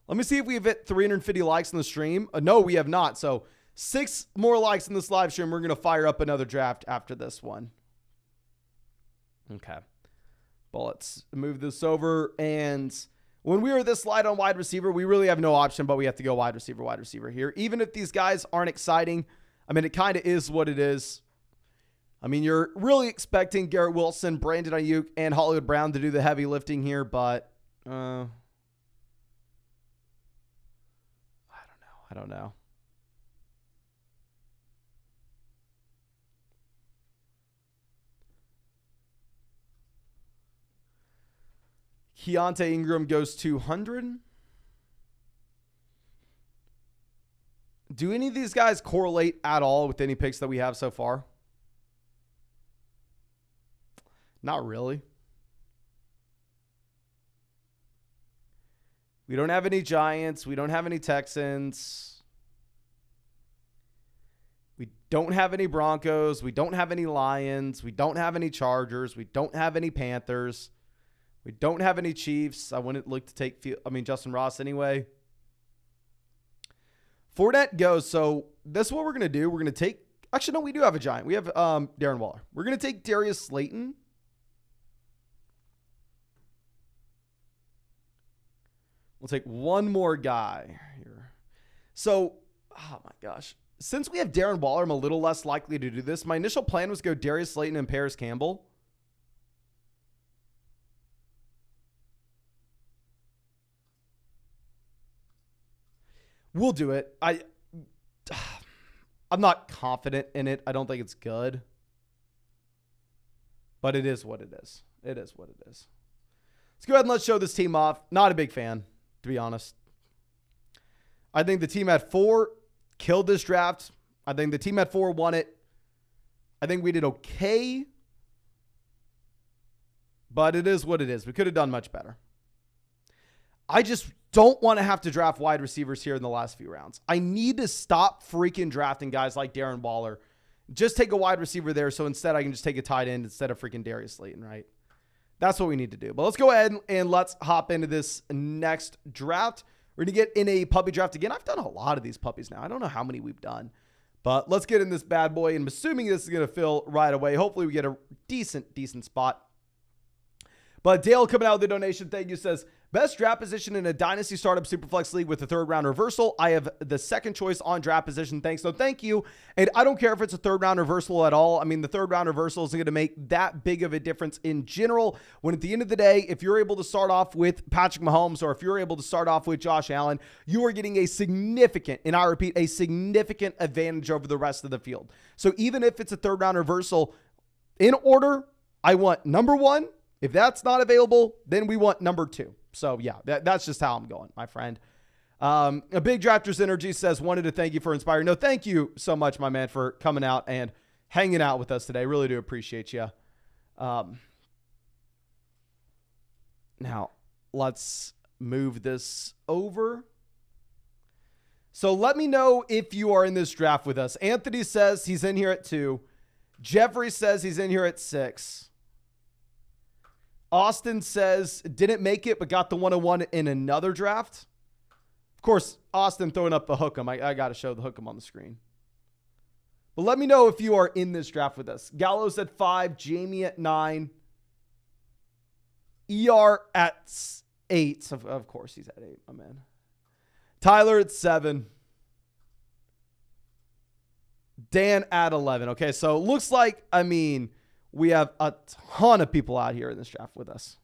Let me see if we've hit 350 likes in the stream. No, we have not. So 6 more likes in this live stream. We're going to fire up another draft after this one. Okay. Well, let's move this over. And when we are this light on wide receiver, we really have no option, but we have to go wide receiver here. Even if these guys aren't exciting, I mean, it kind of is what it is. I mean, you're really expecting Garrett Wilson, Brandon Ayuk, and Hollywood Brown to do the heavy lifting here, but I don't know. Keontae Ingram goes 200. Do any of these guys correlate at all with any picks that we have so far? Not really. We don't have any Giants. We don't have any Texans. We don't have any Broncos. We don't have any Lions. We don't have any Chargers. We don't have any Panthers. We don't have any Chiefs. I wouldn't look to take, Justin Ross anyway. Fournette goes. So this is what we're going to do. We're going to take, actually, no, we do have a Giant. We have Darren Waller. We're going to take Darius Slayton. We'll take one more guy here. So, oh my gosh. Since we have Darren Waller, I'm a little less likely to do this. My initial plan was go Darius Slayton and Paris Campbell. We'll do it. I'm not confident in it. I don't think it's good. But it is what it is. It is what it is. Let's go ahead and let's show this team off. Not a big fan, to be honest. I think the team at 4 killed this draft. I think the team at 4 won it. I think we did okay. But it is what it is. We could have done much better. I just don't want to have to draft wide receivers here in the last few rounds. I need to stop freaking drafting guys like Darren Waller. Just take a wide receiver there, so instead I can just take a tight end instead of freaking Darius Slayton, right? That's what we need to do. But let's go ahead and let's hop into this next draft. We're going to get in a puppy draft again. I've done a lot of these puppies now. I don't know how many we've done. But let's get in this bad boy. And I'm assuming this is going to fill right away. Hopefully we get a decent spot. But Dale coming out with the donation, thank you, says, best draft position in a dynasty startup superflex league with a 3rd round reversal. I have the 2nd choice on draft position. Thanks. So thank you. And I don't care if it's a 3rd round reversal at all. I mean, the 3rd round reversal isn't going to make that big of a difference in general. When at the end of the day, if you're able to start off with Patrick Mahomes or if you're able to start off with Josh Allen, you are getting a significant, and I repeat, a significant advantage over the rest of the field. So even if it's a 3rd round reversal, in order, I want number 1. If that's not available, then we want number 2. So yeah, that's just how I'm going, my friend. A Big Drafters Energy says, wanted to thank you for inspiring. No, thank you so much, my man, for coming out and hanging out with us today. Really do appreciate you. Now, let's move this over. So let me know if you are in this draft with us. Anthony says he's in here at 2. Jeffrey says he's in here at 6. Austin says, didn't make it, but got the 101 in another draft. Of course, Austin throwing up the hook'em. I got to show the hook'em on the screen. But let me know if you are in this draft with us. Gallows at 5, Jamie at 9, ER at 8. Of course he's at 8, my man. Tyler at 7. Dan at 11. Okay, so looks like, I mean, we have a ton of people out here in this draft with us.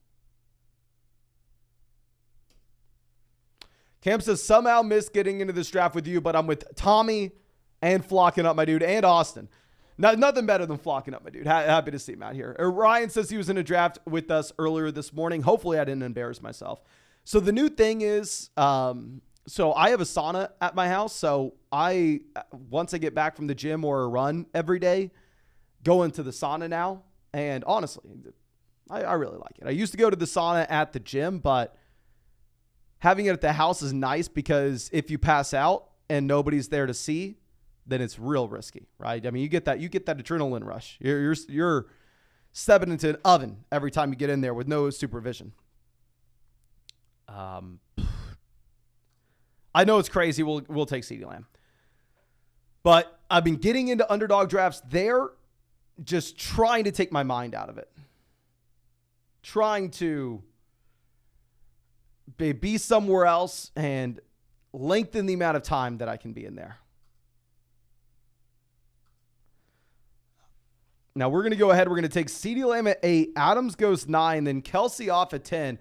Cam says, somehow missed getting into this draft with you, but I'm with Tommy and flocking up my dude and Austin. Nothing better than flocking up my dude. Happy to see him out here. Ryan says he was in a draft with us earlier this morning. Hopefully I didn't embarrass myself. So the new thing is, so I have a sauna at my house. So once I get back from the gym or a run every day, go into the sauna now. And honestly, I really like it. I used to go to the sauna at the gym, but having it at the house is nice because if you pass out and nobody's there to see, then it's real risky, right? I mean, you get that adrenaline rush. You're stepping into an oven every time you get in there with no supervision. I know it's crazy. We'll take CeeDee Lamb. But I've been getting into underdog drafts there, just trying to take my mind out of it. Trying to be somewhere else and lengthen the amount of time that I can be in there. Now we're going to go ahead. We're going to take CeeDee Lamb at 8. Adams goes 9. Then Kelsey off at 10.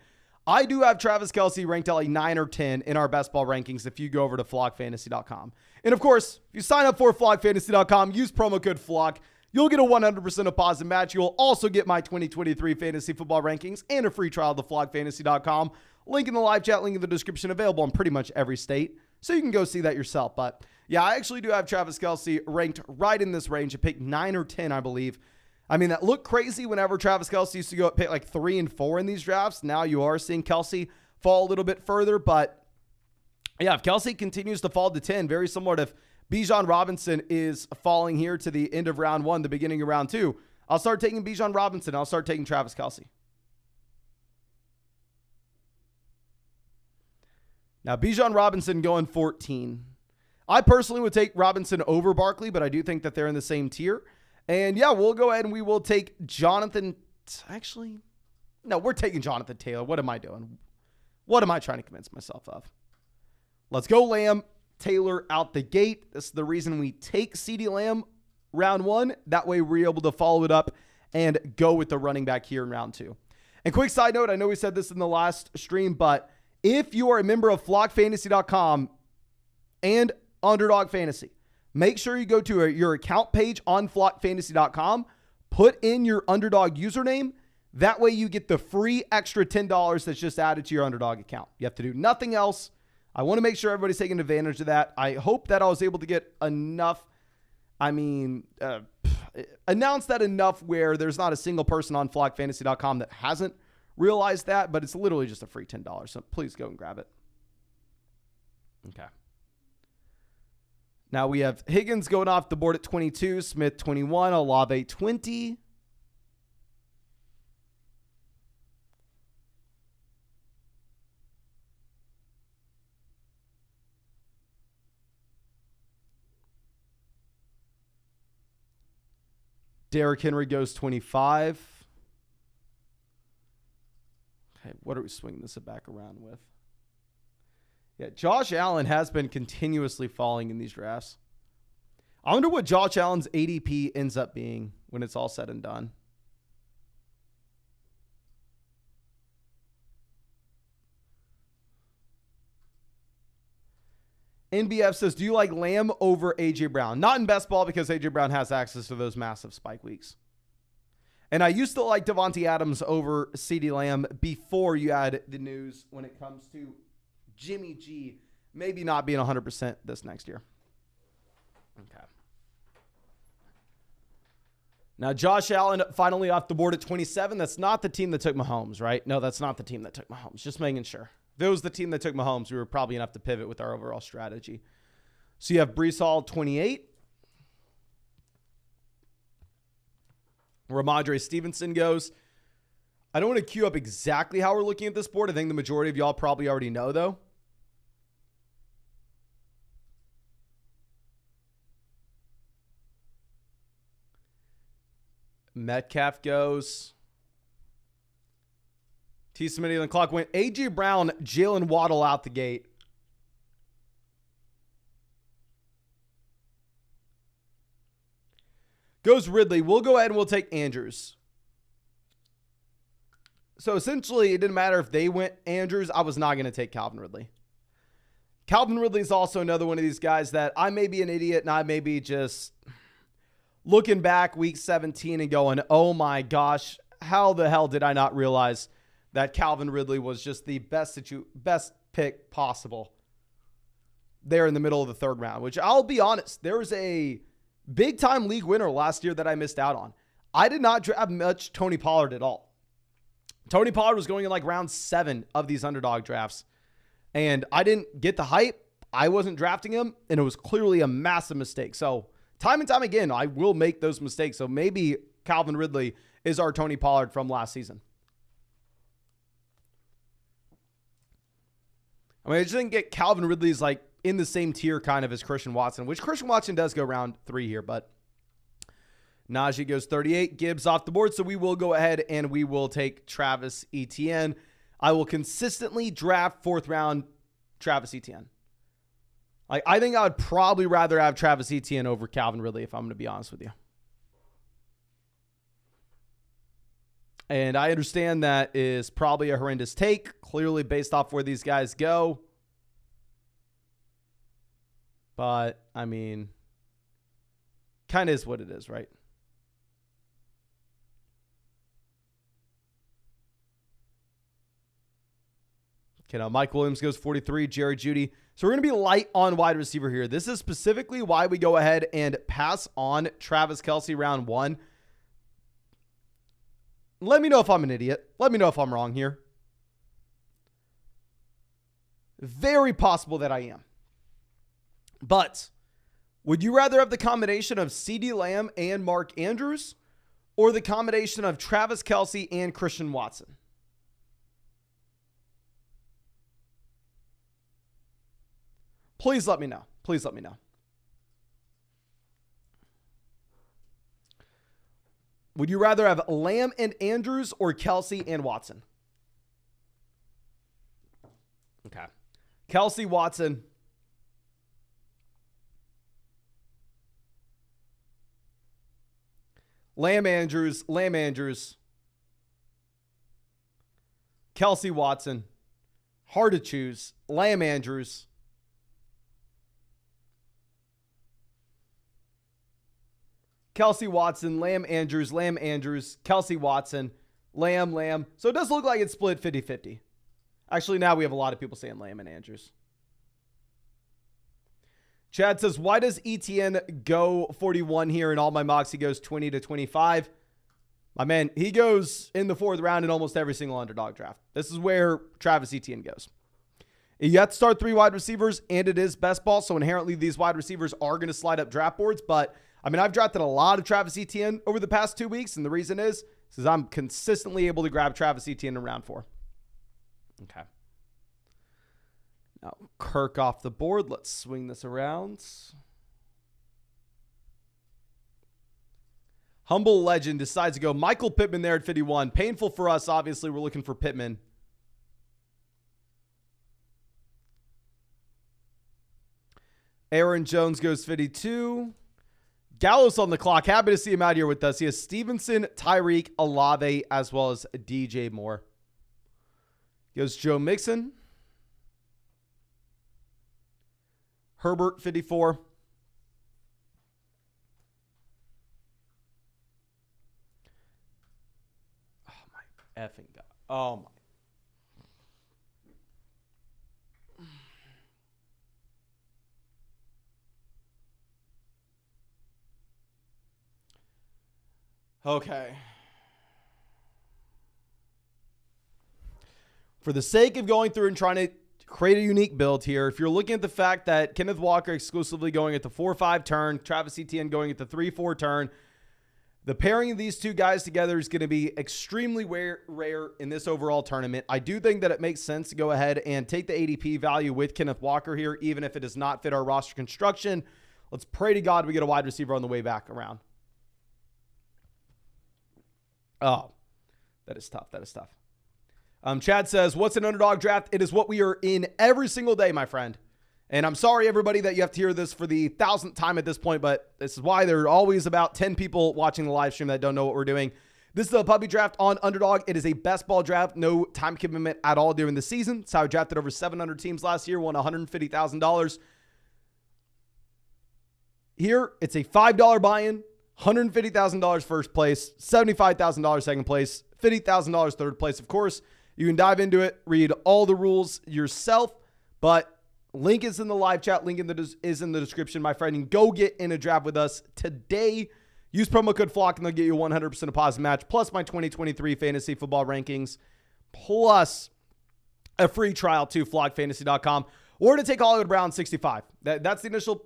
I do have Travis Kelce ranked at like 9 or 10 in our best ball rankings if you go over to flockfantasy.com. And of course, if you sign up for flockfantasy.com, use promo code FLOCK, you'll get a 100% deposit match. You'll also get my 2023 fantasy football rankings and a free trial to flockfantasy.com. Link in the live chat, link in the description, available in pretty much every state. So you can go see that yourself. But yeah, I actually do have Travis Kelce ranked right in this range. I picked 9 or 10, I believe. I mean, that looked crazy whenever Travis Kelce used to go at pick like 3 and 4 in these drafts. Now you are seeing Kelce fall a little bit further. But yeah, if Kelce continues to fall to 10, very similar to if Bijan Robinson is falling here to the end of round 1, the beginning of round 2, I'll start taking Bijan Robinson. I'll start taking Travis Kelce. Now, Bijan Robinson going 14. I personally would take Robinson over Barkley, but I do think that they're in the same tier. And yeah, we'll go ahead and we will take Jonathan. Actually, no, we're taking Jonathan Taylor. What am I doing? What am I trying to convince myself of? Let's go Lamb. Taylor out the gate. This is the reason we take CeeDee Lamb round 1. That way we're able to follow it up and go with the running back here in round 2. And quick side note, I know we said this in the last stream, but if you are a member of flockfantasy.com and Underdog Fantasy, make sure you go to your account page on flockfantasy.com, put in your Underdog username. That way you get the free extra $10 that's just added to your Underdog account. You have to do nothing else. I want to make sure everybody's taking advantage of that. I hope that I was able to get enough, announce that enough where there's not a single person on flockfantasy.com that hasn't realized that, but it's literally just a free $10. So please go and grab it. Okay. Now we have Higgins going off the board at 22, Smith 21, Olave 20. Derrick Henry goes 25. Okay, what are we swinging this back around with? Yeah, Josh Allen has been continuously falling in these drafts. I wonder what Josh Allen's ADP ends up being when it's all said and done. NBF says, do you like Lamb over A.J. Brown? Not in best ball because A.J. Brown has access to those massive spike weeks. And I used to like Devontae Adams over CeeDee Lamb before you had the news when it comes to Jimmy G maybe not being 100% this next year. Okay. Now, Josh Allen finally off the board at 27. That's not the team that took Mahomes, right? No, that's not the team that took Mahomes. Just making sure. If it was the team that took Mahomes, we were probably going to have to pivot with our overall strategy. So you have Breece Hall, 28. Ramondre Stevenson goes. I don't want to queue up exactly how we're looking at this board. I think the majority of y'all probably already know, though. Metcalf goes. T. Smitty on the clock went. A.J. Brown, Jalen Waddle out the gate. Goes Ridley. We'll go ahead and we'll take Andrews. So essentially, it didn't matter if they went Andrews. I was not going to take Calvin Ridley. Calvin Ridley is also another one of these guys that I may be an idiot and I may be just looking back week 17 and going, oh my gosh, how the hell did I not realize that Calvin Ridley was just the best pick possible there in the middle of the third round, which I'll be honest, there was a big time league winner last year that I missed out on. I did not draft much Tony Pollard at all. Tony Pollard was going in like round 7 of these underdog drafts. And I didn't get the hype. I wasn't drafting him. And it was clearly a massive mistake. So time and time again, I will make those mistakes. So maybe Calvin Ridley is our Tony Pollard from last season. I mean, I just didn't get Calvin Ridley's like in the same tier kind of as Christian Watson, which Christian Watson does go round 3 here, but Najee goes 38, Gibbs off the board. So we will go ahead and we will take Travis Etienne. I will consistently draft 4th round Travis Etienne. Like, I think I would probably rather have Travis Etienne over Calvin Ridley, if I'm going to be honest with you. And I understand that is probably a horrendous take, clearly based off where these guys go. But, I mean, kind of is what it is, right? Okay, now Mike Williams goes 43, Jerry Jeudy. So we're going to be light on wide receiver here. This is specifically why we go ahead and pass on Travis Kelce round 1. Let me know if I'm an idiot. Let me know if I'm wrong here. Very possible that I am. But would you rather have the combination of CeeDee Lamb and Mark Andrews or the combination of Travis Kelce and Christian Watson? Please let me know. Please let me know. Would you rather have Lamb and Andrews or Kelce and Watson? Okay. Kelce, Watson. Lamb, Andrews. Lamb, Andrews. Kelce, Watson. Hard to choose. Lamb, Andrews. Kelce, Watson, Lamb, Andrews, Kelce, Watson, Lamb. So it does look like it's split 50-50. Actually, now we have a lot of people saying Lamb and Andrews. Chad says, why does Etienne go 41 here in all my mocks? He goes 20 to 25. My man, he goes in the 4th round in almost every single underdog draft. This is where Travis Etienne goes. You have to start 3 wide receivers, and it is best ball, so inherently these wide receivers are going to slide up draft boards, but I mean, I've drafted a lot of Travis Etienne over the past 2 weeks, and the reason is I'm consistently able to grab Travis Etienne in round 4. Okay. Now, Kirk off the board. Let's swing this around. Humble Legend decides to go Michael Pittman there at 51. Painful for us, obviously. We're looking for Pittman. Aaron Jones goes 52. Gallows on the clock. Happy to see him out here with us. He has Stevenson, Tyreek, Olave, as well as DJ Moore. He goes Joe Mixon. Herbert, 54. Oh, my effing God. Oh, my. Okay. For the sake of going through and trying to create a unique build here, if you're looking at the fact that Kenneth Walker exclusively going at the 4-5 turn, Travis Etienne going at the 3-4 turn, the pairing of these two guys together is going to be extremely rare in this overall tournament. I do think that it makes sense to go ahead and take the ADP value with Kenneth Walker here, even if it does not fit our roster construction. Let's pray to God we get a wide receiver on the way back around. Oh, that is tough. That is tough. Chad says, what's an underdog draft? It is what we are in every single day, my friend. And I'm sorry, everybody, that you have to hear this for the 1,000th time at this point, but this is why there are always about 10 people watching the live stream that don't know what we're doing. This is the puppy draft on Underdog. It is a best ball draft, no time commitment at all during the season. It's how I drafted over 700 teams last year, won $150,000. Here, it's a $5 buy-in, $150,000 first place, $75,000 second place, $50,000 third place. Of course, you can dive into it, read all the rules yourself, but link is in the live chat. Link is in the description, my friend. And go get in a draft with us today. Use promo code FLOCK and they'll get you 100% deposit match, plus my 2023 fantasy football rankings, plus a free trial to flockfantasy.com, or to take Hollywood Brown 65. That's the initial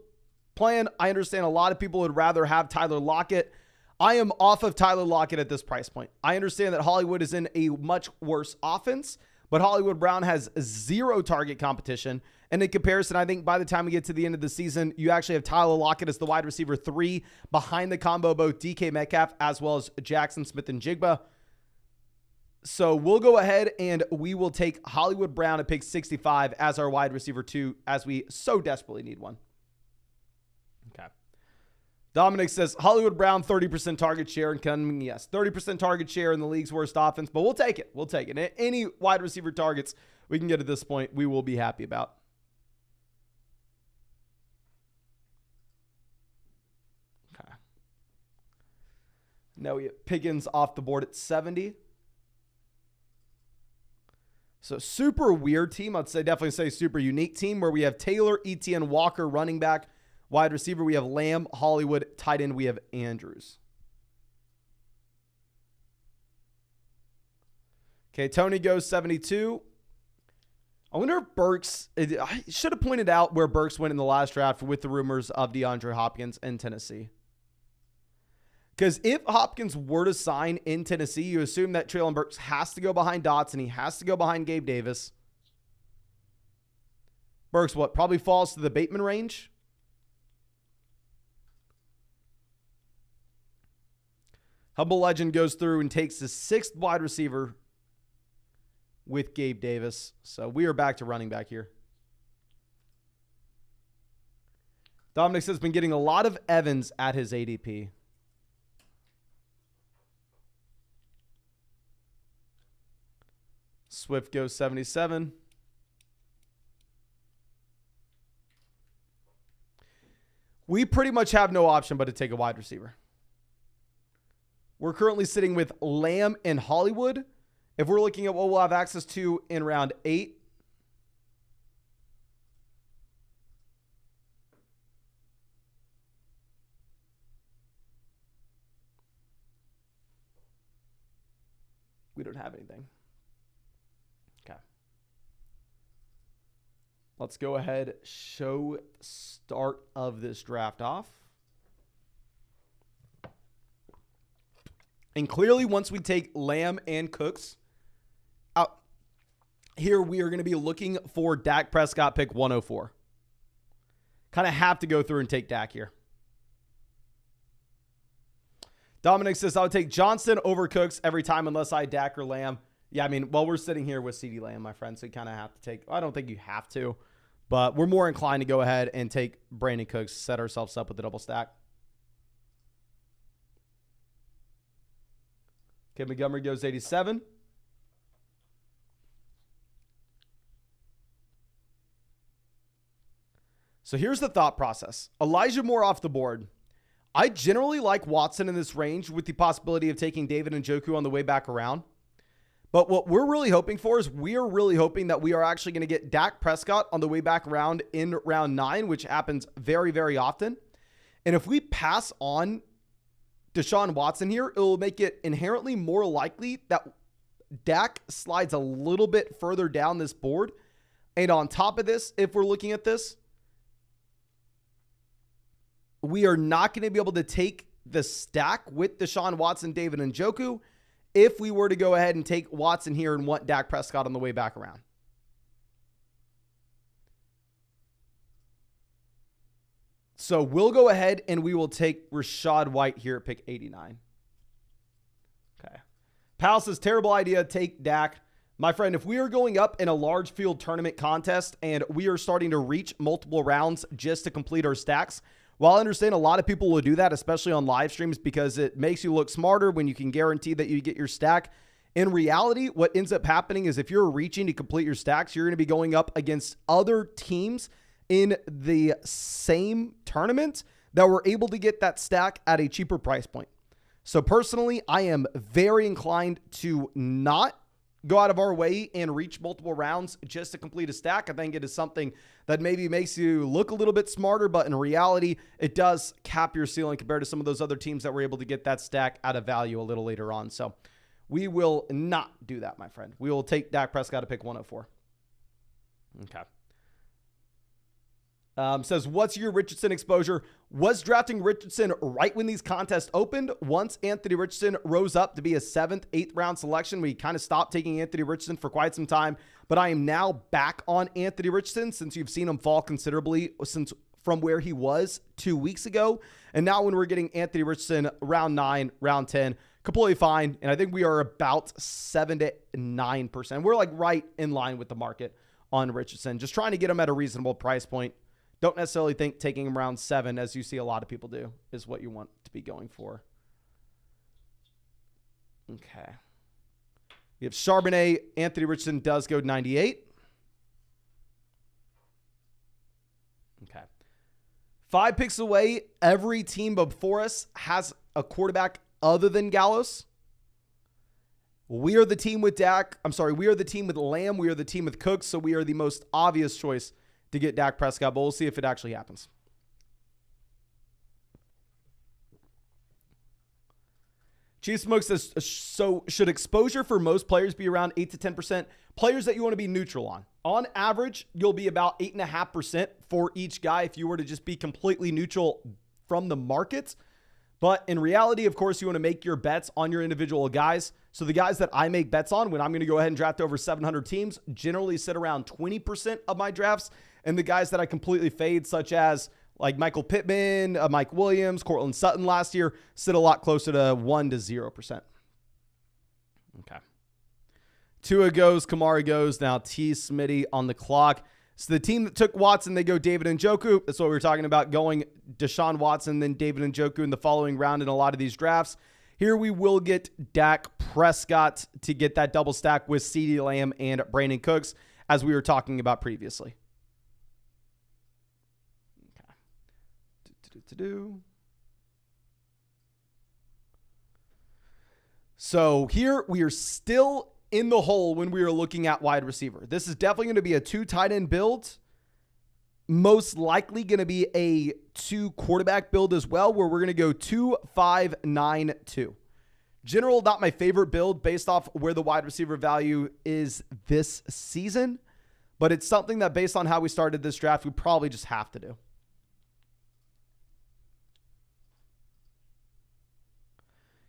plan. I understand a lot of people would rather have Tyler Lockett. I am off of Tyler Lockett at this price point. I understand that Hollywood is in a much worse offense, but Hollywood Brown has zero target competition. And in comparison, I think by the time we get to the end of the season, you actually have Tyler Lockett as the wide receiver 3 behind the combo, both DK Metcalf as well as Jackson Smith-Njigba. So we'll go ahead and we will take Hollywood Brown at pick 65 as our wide receiver 2, as we so desperately need one. Okay. Dominic says Hollywood Brown, 30% target share. And Cunningham, yes, 30% target share in the league's worst offense, but we'll take it. We'll take it. Any wide receiver targets we can get at this point, we will be happy about. Okay. Now we have Pickens off the board at 70. So super weird team. I'd say definitely say super unique team where we have Taylor, Etienne, Walker, running back. Wide receiver, we have Lamb, Hollywood. Tight end, we have Andrews. Okay, Tony goes 72. I wonder if Burks, I should have pointed out where Burks went in the last draft with the rumors of DeAndre Hopkins in Tennessee. Because if Hopkins were to sign in Tennessee, you assume that Treylon Burks has to go behind Dotson. He has to go behind Gabe Davis. Burks, what, probably falls to the Bateman range? Humble Legend goes through and takes the 6th wide receiver with Gabe Davis. So we are back to running back here. Dominic says been getting a lot of Evans at his ADP. Swift goes 77. We pretty much have no option but to take a wide receiver. We're currently sitting with Lamb and Hollywood. If we're looking at what we'll have access to in round 8, we don't have anything. Okay. Let's go ahead, show start of this draft off. And clearly, once we take Lamb and Cooks out here, we are going to be looking for Dak Prescott pick 104. Kind of have to go through and take Dak here. Dominic says, I would take Johnson over Cooks every time unless I Dak or Lamb. Yeah, I mean, well, we're sitting here with CeeDee Lamb, my friend, so you kind of have to take, I don't think you have to, but we're more inclined to go ahead and take Brandon Cooks, set ourselves up with the double stack. Okay, Montgomery goes 87. So here's the thought process. Elijah Moore off the board. I generally like Watson in this range with the possibility of taking David Njoku on the way back around. But what we're really hoping for is we are really hoping that we are actually going to get Dak Prescott on the way back around in round 9, which happens very, very often. And if we pass on Deshaun Watson here, it will make it inherently more likely that Dak slides a little bit further down this board. And on top of this, if we're looking at this, we are not going to be able to take the stack with Deshaun Watson, David Njoku if we were to go ahead and take Watson here and want Dak Prescott on the way back around. So we'll go ahead and we will take Rachaad White here at pick 89. Okay. Pal says, terrible idea. Take Dak. My friend, if we are going up in a large field tournament contest and we are starting to reach multiple rounds just to complete our stacks, while I understand a lot of people will do that, especially on live streams, because it makes you look smarter when you can guarantee that you get your stack. In reality, what ends up happening is if you're reaching to complete your stacks, you're going to be going up against other teams in the same tournament that were able to get that stack at a cheaper price point. So personally, I am very inclined to not go out of our way and reach multiple rounds just to complete a stack. I think it is something that maybe makes you look a little bit smarter, but in reality, it does cap your ceiling compared to some of those other teams that were able to get that stack out of value a little later on. So we will not do that, my friend. We will take Dak Prescott to pick 104. Okay. Says, what's your Richardson exposure? Was drafting Richardson right when these contests opened? Once Anthony Richardson rose up to be a 7th, 8th round selection, we kind of stopped taking Anthony Richardson for quite some time, but I am now back on Anthony Richardson since you've seen him fall considerably from where he was 2 weeks ago. And now when we're getting Anthony Richardson round 9, round 10, completely fine. And I think we are about 7 to 9%. We're like right in line with the market on Richardson, just trying to get him at a reasonable price point. Don't necessarily think taking him round 7, as you see a lot of people do, is what you want to be going for. Okay. You have Charbonnet. Anthony Richardson does go 98. Okay. 5 picks away. Every team before us has a quarterback other than Gallows. We are the team with Dak. I'm sorry. We are the team with Lamb. We are the team with Cooks. So we are the most obvious choice to get Dak Prescott, but we'll see if it actually happens. Chief Smoke says, so should exposure for most players be around 8 to 10%? Players that you want to be neutral on. On average, you'll be about 8.5% for each guy if you were to just be completely neutral from the market. But in reality, of course, you want to make your bets on your individual guys. So the guys that I make bets on when I'm going to go ahead and draft over 700 teams generally sit around 20% of my drafts. And the guys that I completely fade, such as like Michael Pittman, Mike Williams, Cortland Sutton last year, sit a lot closer to 1 to 0%. Okay. Tua goes, Kamara goes. Now T. Smitty on the clock. So the team that took Watson, they go David Njoku. That's what we were talking about, going Deshaun Watson, then David Njoku in the following round in a lot of these drafts. Here we will get Dak Prescott to get that double stack with CeeDee Lamb and Brandon Cooks, as we were talking about previously. Okay. So here we are still in the hole when we are looking at wide receiver. This is definitely going to be a 2 tight end build. Most likely going to be a 2 quarterback build as well, where we're going to go 2-5-9-2. General, not my favorite build based off where the wide receiver value is this season, but it's something that based on how we started this draft, we probably just have to do.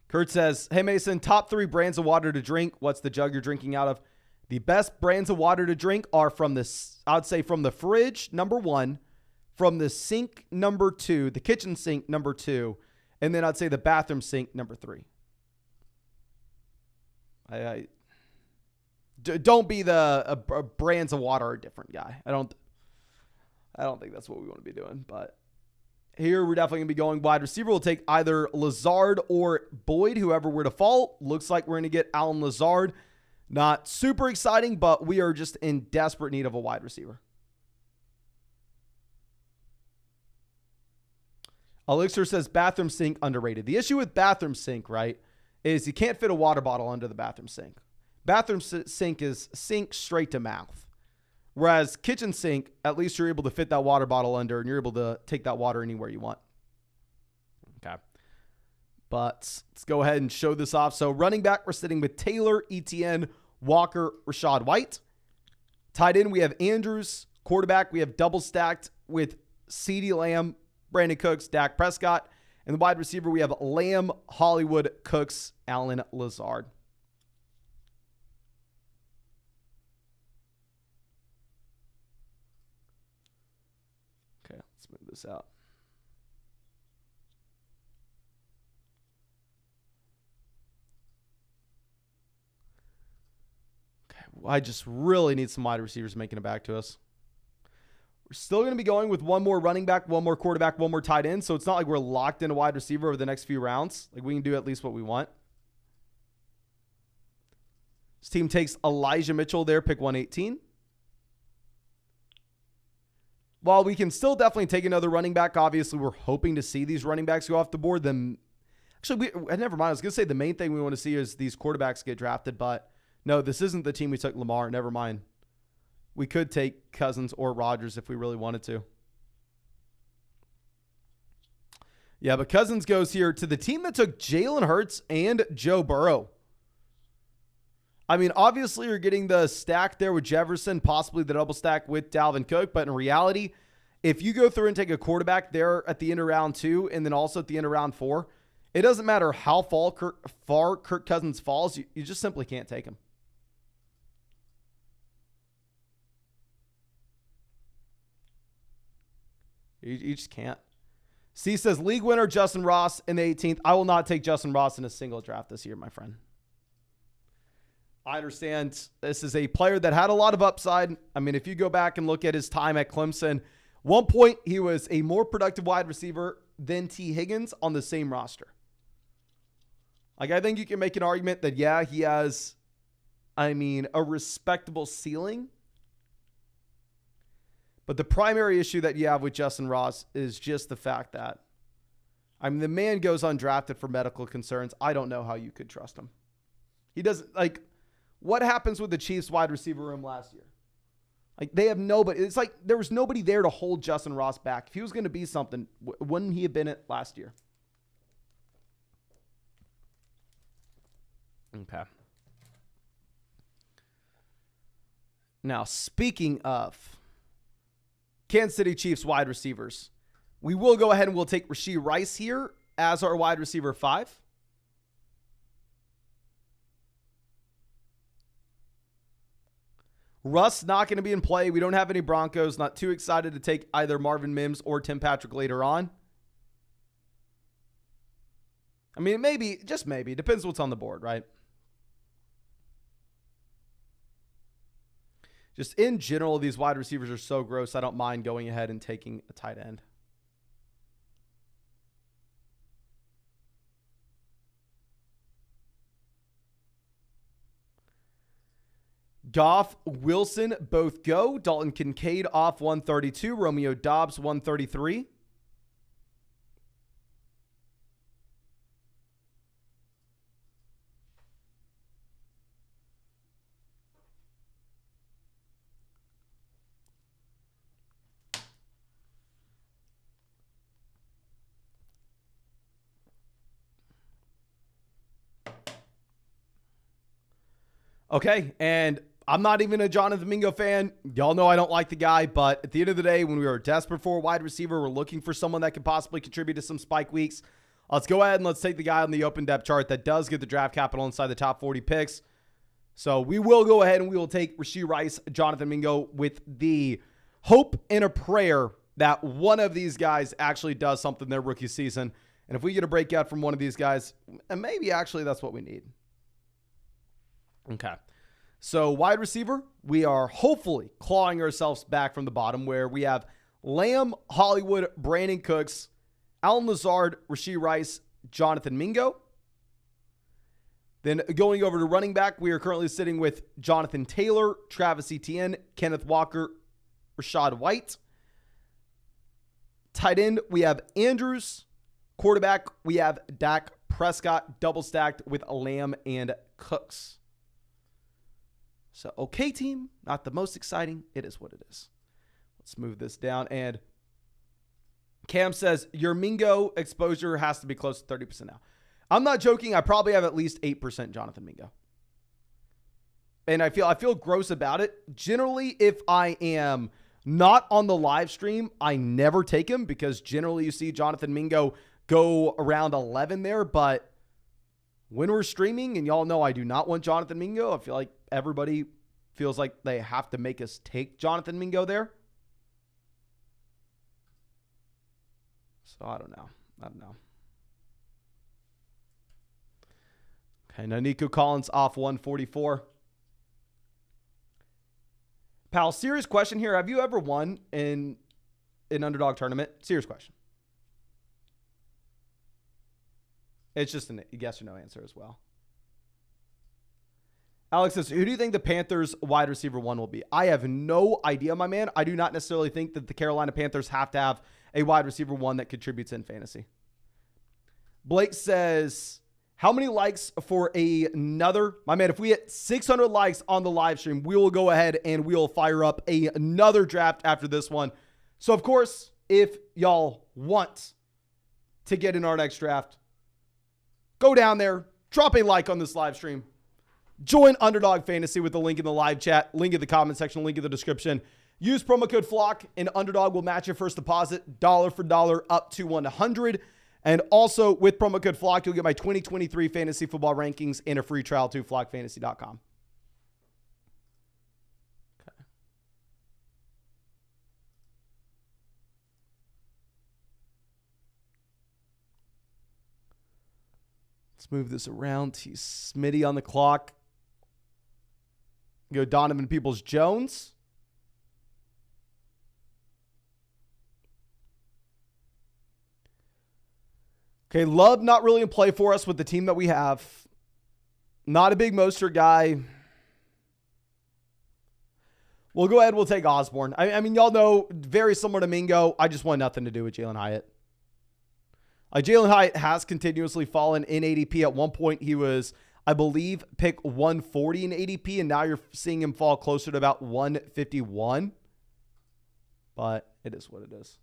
Kurt says, hey, Mason, top 3 brands of water to drink. What's the jug you're drinking out of? The best brands of water to drink are from this, I would say from the fridge, number 1, from the sink, number 2, the kitchen sink, number 2, and then I'd say the bathroom sink, number 3. Don't be the brands of water are different guy. I don't think that's what we want to be doing, but here we're definitely going to be going wide receiver. We'll take either Lazard or Boyd, whoever we're to fall. Looks like we're going to get Allen Lazard. Not super exciting, but we are just in desperate need of a wide receiver. Elixir says bathroom sink underrated. The issue with bathroom sink, right, is you can't fit a water bottle under the bathroom sink. Bathroom sink is sink straight to mouth. Whereas kitchen sink, at least you're able to fit that water bottle under and you're able to take that water anywhere you want. Okay. But let's go ahead and show this off. So running back, we're sitting with Taylor, Etienne, Walker, Rashad White. Tight end, we have Andrews. Quarterback, we have double stacked with CeeDee Lamb, Brandon Cooks, Dak Prescott. And the wide receiver, we have Lamb, Hollywood, Cooks, Allen Lazard. Okay, let's move this out. Okay, I just really need some wide receivers making it back to us. We're still going to be going with one more running back, one more quarterback, one more tight end. So it's not like we're locked in a wide receiver over the next few rounds. Like we can do at least what we want. This team takes Elijah Mitchell there, pick 118. While we can still definitely take another running back, obviously we're hoping to see these running backs go off the board. Then, actually, never mind. I was going to say the main thing we want to see is these quarterbacks get drafted, but no, this isn't the team we took Lamar. Never mind. We could take Cousins or Rodgers if we really wanted to. Yeah, but Cousins goes here to the team that took Jalen Hurts and Joe Burrow. I mean, obviously you're getting the stack there with Jefferson, possibly the double stack with Dalvin Cook. But in reality, if you go through and take a quarterback there at the end of round 2 and then also at the end of round 4, it doesn't matter how far Kirk Cousins falls. You just simply can't take him. You just can't. C says, league winner Justin Ross in the 18th. I will not take Justin Ross in a single draft this year, my friend. I understand this is a player that had a lot of upside. I mean, if you go back and look at his time at Clemson, one point he was a more productive wide receiver than T. Higgins on the same roster. Like, I think you can make an argument that, yeah, he has, a respectable ceiling. But the primary issue that you have with Justin Ross is just the fact that, the man goes undrafted for medical concerns. I don't know how you could trust him. He doesn't, what happens with the Chiefs wide receiver room last year? Like, they have nobody. It's like there was nobody there to hold Justin Ross back. If he was going to be something, wouldn't he have been it last year? Okay. Now, speaking of Kansas City Chiefs wide receivers, we will go ahead and we'll take Rashee Rice here as our wide receiver 5. Russ not going to be in play. We don't have any Broncos. Not too excited to take either Marvin Mims or Tim Patrick later on. Maybe, just maybe. Depends what's on the board, right? Just in general, these wide receivers are so gross, I don't mind going ahead and taking a tight end. Goff, Wilson, both go. Dalton Kincaid off 132. Romeo Doubs, 133. Okay, and I'm not even a Jonathan Mingo fan. Y'all know I don't like the guy, but at the end of the day, when we are desperate for a wide receiver, we're looking for someone that can possibly contribute to some spike weeks. Let's go ahead and let's take the guy on the open depth chart that does get the draft capital inside the top 40 picks. So we will go ahead and we will take Rashee Rice, Jonathan Mingo, with the hope and a prayer that one of these guys actually does something their rookie season. And if we get a breakout from one of these guys, and maybe actually that's what we need. Okay. So wide receiver, we are hopefully clawing ourselves back from the bottom where we have Lamb, Hollywood, Brandon Cooks, Allen Lazard, Rashee Rice, Jonathan Mingo. Then going over to running back, we are currently sitting with Jonathan Taylor, Travis Etienne, Kenneth Walker, Rachaad White. Tight end, we have Andrews. Quarterback, we have Dak Prescott, double stacked with Lamb and Cooks. So, okay, team, not the most exciting. It is what it is. Let's move this down. And Cam says, your Mingo exposure has to be close to 30% now. I'm not joking. I probably have at least 8% Jonathan Mingo. And I feel gross about it. Generally, if I am not on the live stream, I never take him because generally you see Jonathan Mingo go around 11 there. But when we're streaming, and y'all know I do not want Jonathan Mingo, I feel like everybody feels like they have to make us take Jonathan Mingo there. So I don't know. Okay, now Nico Collins off 144. Pal, serious question here. Have you ever won in an underdog tournament? Serious question. It's just a yes or no answer as well. Alex says, who do you think the Panthers wide receiver one will be? I have no idea, my man. I do not necessarily think that the Carolina Panthers have to have a wide receiver one that contributes in fantasy. Blake says, how many likes for another? My man, if we hit 600 likes on the live stream, we will go ahead and we'll fire up another draft after this one. So, of course, if y'all want to get in our next draft, go down there, drop a like on this live stream. Join Underdog Fantasy with the link in the live chat, link in the comment section, link in the description. Use promo code FLOCK and Underdog will match your first deposit dollar for dollar up to $100. And also with promo code FLOCK, you'll get my 2023 fantasy football rankings and a free trial to flockfantasy.com. Okay. Let's move this around. He's Smitty on the clock. Go Donovan Peoples-Jones. Okay, Love not really in play for us with the team that we have. Not a big Mostert guy. We'll go ahead. We'll take Osborne. I mean, y'all know, very similar to Mingo. I just want nothing to do with Jalen Hyatt. Jalen Hyatt has continuously fallen in ADP. At one point, he was, I believe, pick 140 in ADP, and now you're seeing him fall closer to about 151. But it is what it is.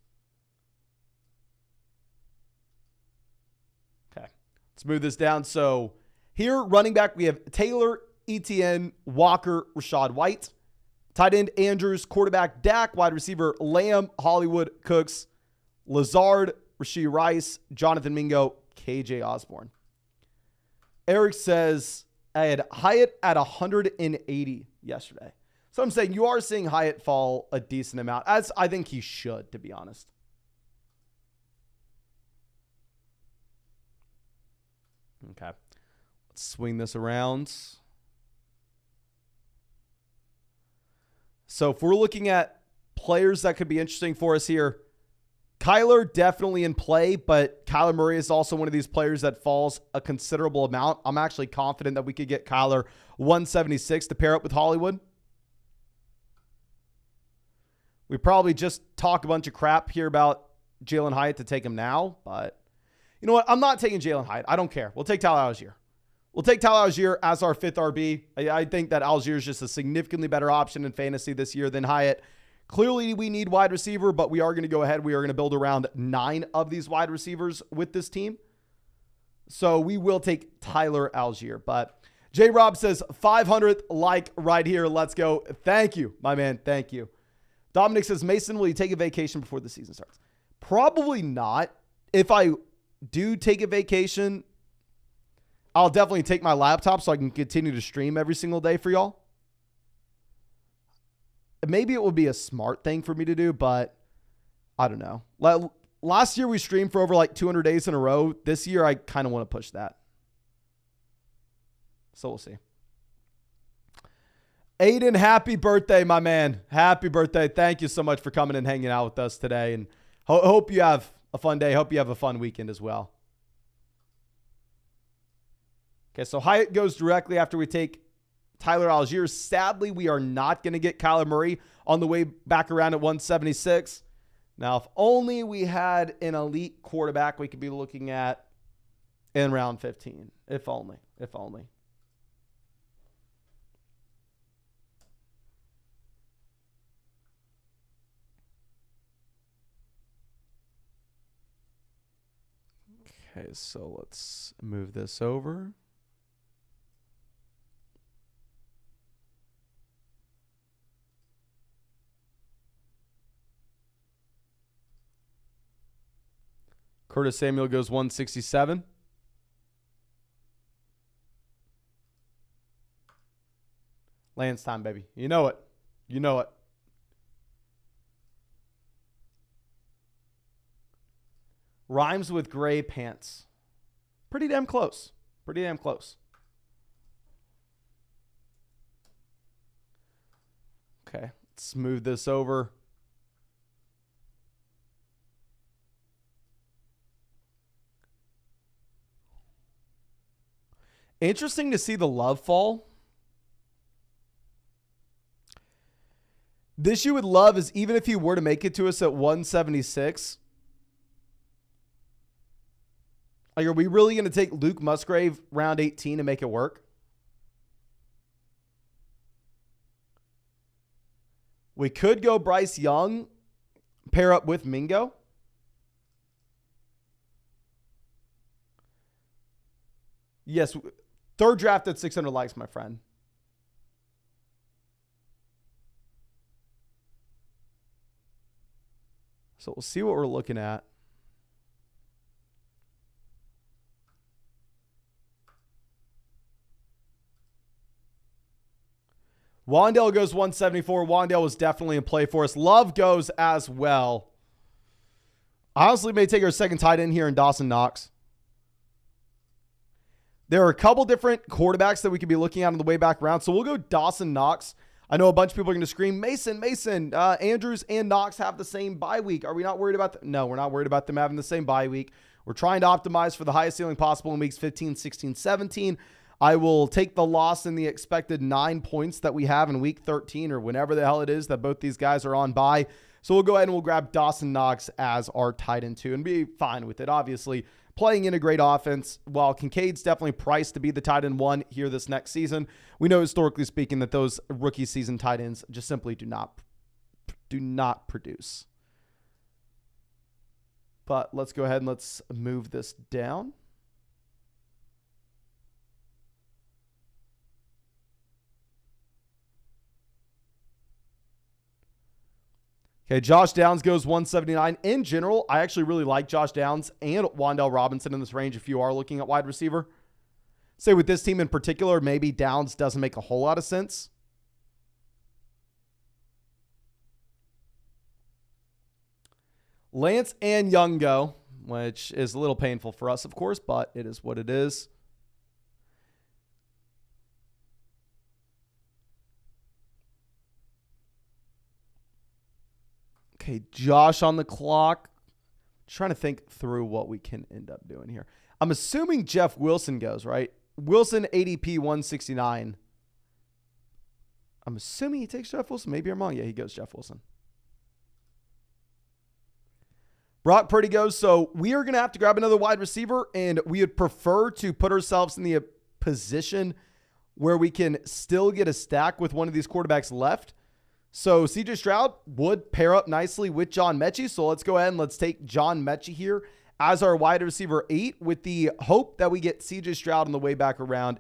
Okay, let's move this down. So here, running back, we have Taylor, Etienne, Walker, Rashad White. Tight end, Andrews. Quarterback, Dak. Wide receiver, Lamb, Hollywood, Cooks, Lazard, Rashee Rice, Jonathan Mingo, KJ Osborne. Eric says, I had Hyatt at 180 yesterday. So I'm saying you are seeing Hyatt fall a decent amount, as I think he should, to be honest. Okay. Let's swing this around. So if we're looking at players that could be interesting for us here, Kyler definitely in play, but Kyler Murray is also one of these players that falls a considerable amount. I'm actually confident that we could get Kyler 176 to pair up with Hollywood. We probably just talk a bunch of crap here about Jalen Hyatt to take him now, but you know what? I'm not taking Jalen Hyatt. I don't care. We'll take Tyler Algier. We'll take Tyler Algier as our fifth RB. I think that Algier is just a significantly better option in fantasy this year than Hyatt. Clearly, we need wide receiver, but we are going to go ahead. We are going to build around 9 of these wide receivers with this team. So we will take Tyler Algier. But J-Rob says 500th like right here. Let's go. Thank you, my man. Thank you. Dominic says, Mason, will you take a vacation before the season starts? Probably not. If I do take a vacation, I'll definitely take my laptop so I can continue to stream every single day for y'all. Maybe it would be a smart thing for me to do, but I don't know. Last year we streamed for over like 200 days in a row. This year I kind of want to push that. So we'll see. Aiden, happy birthday, my man. Happy birthday. Thank you so much for coming and hanging out with us today. And hope you have a fun day. Hope you have a fun weekend as well. Okay, so Hyatt goes directly after we take Tyler Algier. Sadly, we are not going to get Kyler Murray on the way back around at 176. Now, if only we had an elite quarterback we could be looking at in round 15. If only. If only. Okay, so let's move this over. Curtis Samuel goes 167. Lance time, baby. You know it. You know it. Rhymes with gray pants. Pretty damn close. Pretty damn close. Okay. Smooth this over. Interesting to see the love fall. This you would love is even if he were to make it to us at 176. Like, are we really going to take Luke Musgrave round 18 to make it work? We could go Bryce Young, pair up with Mingo. Yes, third draft at 600 likes, my friend. So we'll see what we're looking at. Wandale goes 174. Wandale was definitely in play for us. Love goes as well. I honestly may take our second tight end here in Dawson Knox. There are a couple different quarterbacks that we could be looking at on the way back around. So we'll go Dawson Knox. I know a bunch of people are going to scream, Mason. Andrews and Knox have the same bye week. Are we not worried about No, we're not worried about them having the same bye week. We're trying to optimize for the highest ceiling possible in weeks 15, 16, 17. I will take the loss in the expected 9 points that we have in week 13 or whenever the hell it is that both these guys are on bye. So we'll go ahead and we'll grab Dawson Knox as our tight end 2 and be fine with it. Obviously, playing in a great offense, while Kincaid's definitely priced to be the tight end 1 here this next season, we know historically speaking that those rookie season tight ends just simply do not produce. But let's go ahead and let's move this down. Okay, Josh Downs goes 179. In general, I actually really like Josh Downs and Wan'Dale Robinson in this range if you are looking at wide receiver. Say with this team in particular, maybe Downs doesn't make a whole lot of sense. Lance and Young go, which is a little painful for us, of course, but it is what it is. Okay, Josh on the clock. Trying to think through what we can end up doing here. I'm assuming Jeff Wilson goes, right? Wilson, ADP 169. I'm assuming he takes Jeff Wilson. Maybe I'm wrong. Yeah, he goes Jeff Wilson. Brock Purdy goes. So we are going to have to grab another wide receiver, and we would prefer to put ourselves in the position where we can still get a stack with one of these quarterbacks left. So CJ Stroud would pair up nicely with John Mechie. So let's go ahead and let's take John Mechie here as our wide receiver 8 with the hope that we get CJ Stroud on the way back around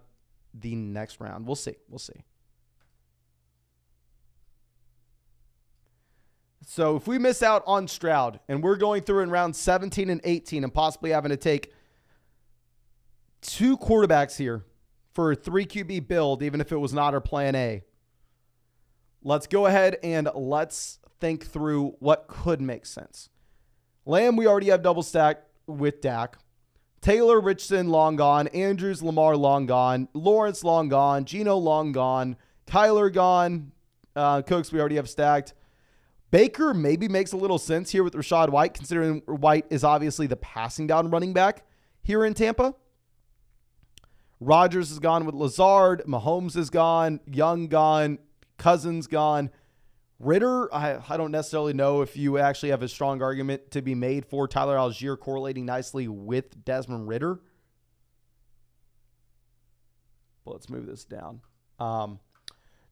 the next round. We'll see. We'll see. So if we miss out on Stroud and we're going through in round 17 and 18 and possibly having to take 2 quarterbacks here for a 3 QB build, even if it was not our plan A, let's go ahead and let's think through what could make sense. Lamb, we already have double stacked with Dak. Taylor, Richardson, long gone. Andrews, Lamar, long gone. Lawrence, long gone. Geno, long gone. Kyler, gone. Cooks, we already have stacked. Baker maybe makes a little sense here with Rachaad White, considering White is obviously the passing down running back here in Tampa. Rodgers is gone with Lazard. Mahomes is gone. Young gone. Cousins gone. Ritter, I don't necessarily know if you actually have a strong argument to be made for Tyler Algier correlating nicely with Desmond Ritter. But let's move this down.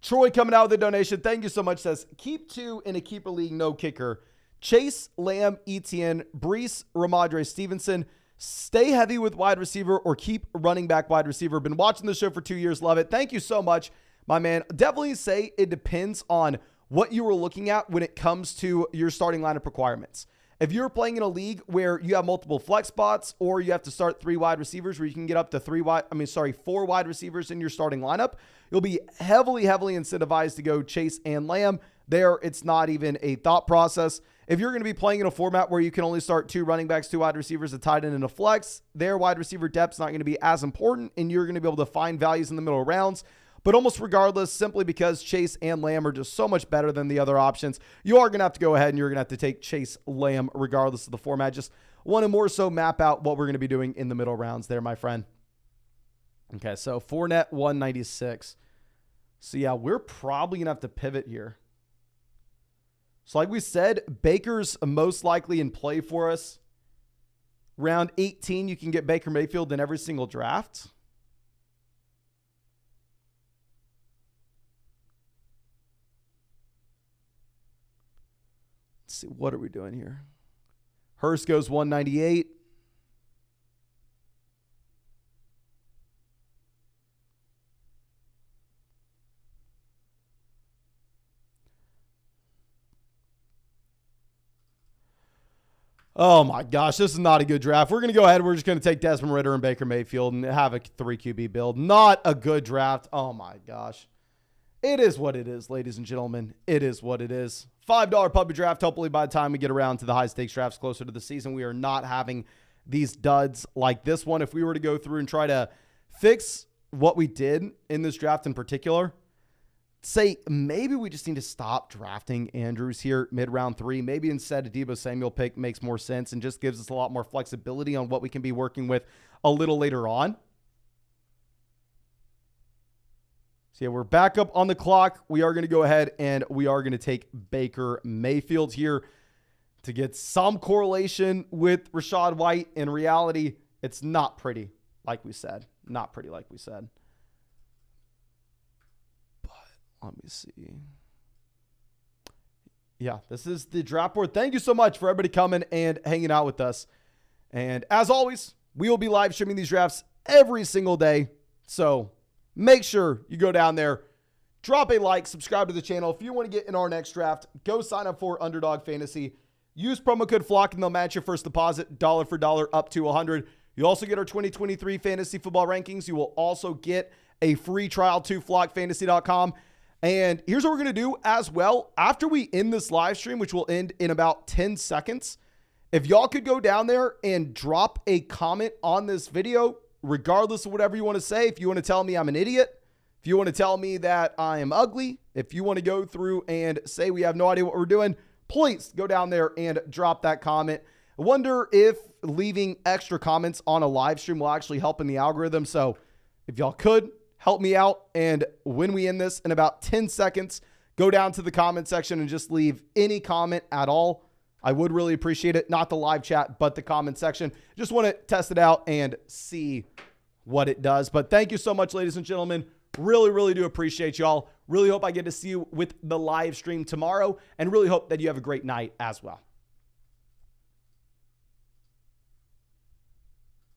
Troy coming out with a donation. Thank you so much. Says, keep 2 in a keeper league, no kicker. Chase, Lamb, Etienne, Brees, Ramondre Stevenson. Stay heavy with wide receiver or keep running back wide receiver. Been watching the show for 2 years. Love it. Thank you so much, my man. Definitely say it depends on what you were looking at when it comes to your starting lineup requirements. If you're playing in a league where you have multiple flex spots or you have to start 3 wide receivers where you can get up to 4 wide receivers in your starting lineup, you'll be heavily incentivized to go Chase and Lamb. There, it's not even a thought process. If you're going to be playing in a format where you can only start 2 running backs, 2 wide receivers, a tight end, and a flex, their wide receiver depth's not going to be as important, and you're going to be able to find values in the middle of rounds. But almost regardless, simply because Chase and Lamb are just so much better than the other options, you are going to have to go ahead and you're going to have to take Chase Lamb regardless of the format. Just want to more so map out what we're going to be doing in the middle rounds there, my friend. Okay, so Fournette 196. So yeah, we're probably going to have to pivot here. So like we said, Baker's most likely in play for us. Round 18, you can get Baker Mayfield in every single draft. Let's see, what are we doing here? Hurst goes 198. Oh my gosh, this is not a good draft. We're going to go ahead. We're just going to take Desmond Ridder and Baker Mayfield and have a 3 QB build. Not a good draft. Oh my gosh. It is what it is, ladies and gentlemen. It is what it is. $5 puppy draft. Hopefully by the time we get around to the high stakes drafts closer to the season, we are not having these duds like this one. If we were to go through and try to fix what we did in this draft in particular, say maybe we just need to stop drafting Andrews here mid-round 3. Maybe instead a Deebo Samuel pick makes more sense and just gives us a lot more flexibility on what we can be working with a little later on. So yeah, we're back up on the clock. We are going to go ahead and we are going to take Baker Mayfield here to get some correlation with Rachaad White. In reality, it's not pretty, like we said. Not pretty, like we said. Let me see. Yeah, this is the draft board. Thank you so much for everybody coming and hanging out with us. And as always, we will be live streaming these drafts every single day. So make sure you go down there, drop a like, subscribe to the channel. If you want to get in our next draft, go sign up for Underdog Fantasy. Use promo code FLOCK and they'll match your first deposit dollar for dollar up to $100. You also get our 2023 fantasy football rankings. You will also get a free trial to flockfantasy.com. And here's what we're going to do as well. After we end this live stream, which will end in about 10 seconds, if y'all could go down there and drop a comment on this video, regardless of whatever you want to say. If you want to tell me I'm an idiot, if you want to tell me that I am ugly, if you want to go through and say we have no idea what we're doing, please go down there and drop that comment. I wonder if leaving extra comments on a live stream will actually help in the algorithm. So if y'all could, help me out. And when we end this in about 10 seconds, go down to the comment section and just leave any comment at all. I would really appreciate it. Not the live chat, but the comment section. Just want to test it out and see what it does. But thank you so much, ladies and gentlemen. Really, really do appreciate y'all. Really hope I get to see you with the live stream tomorrow and really hope that you have a great night as well.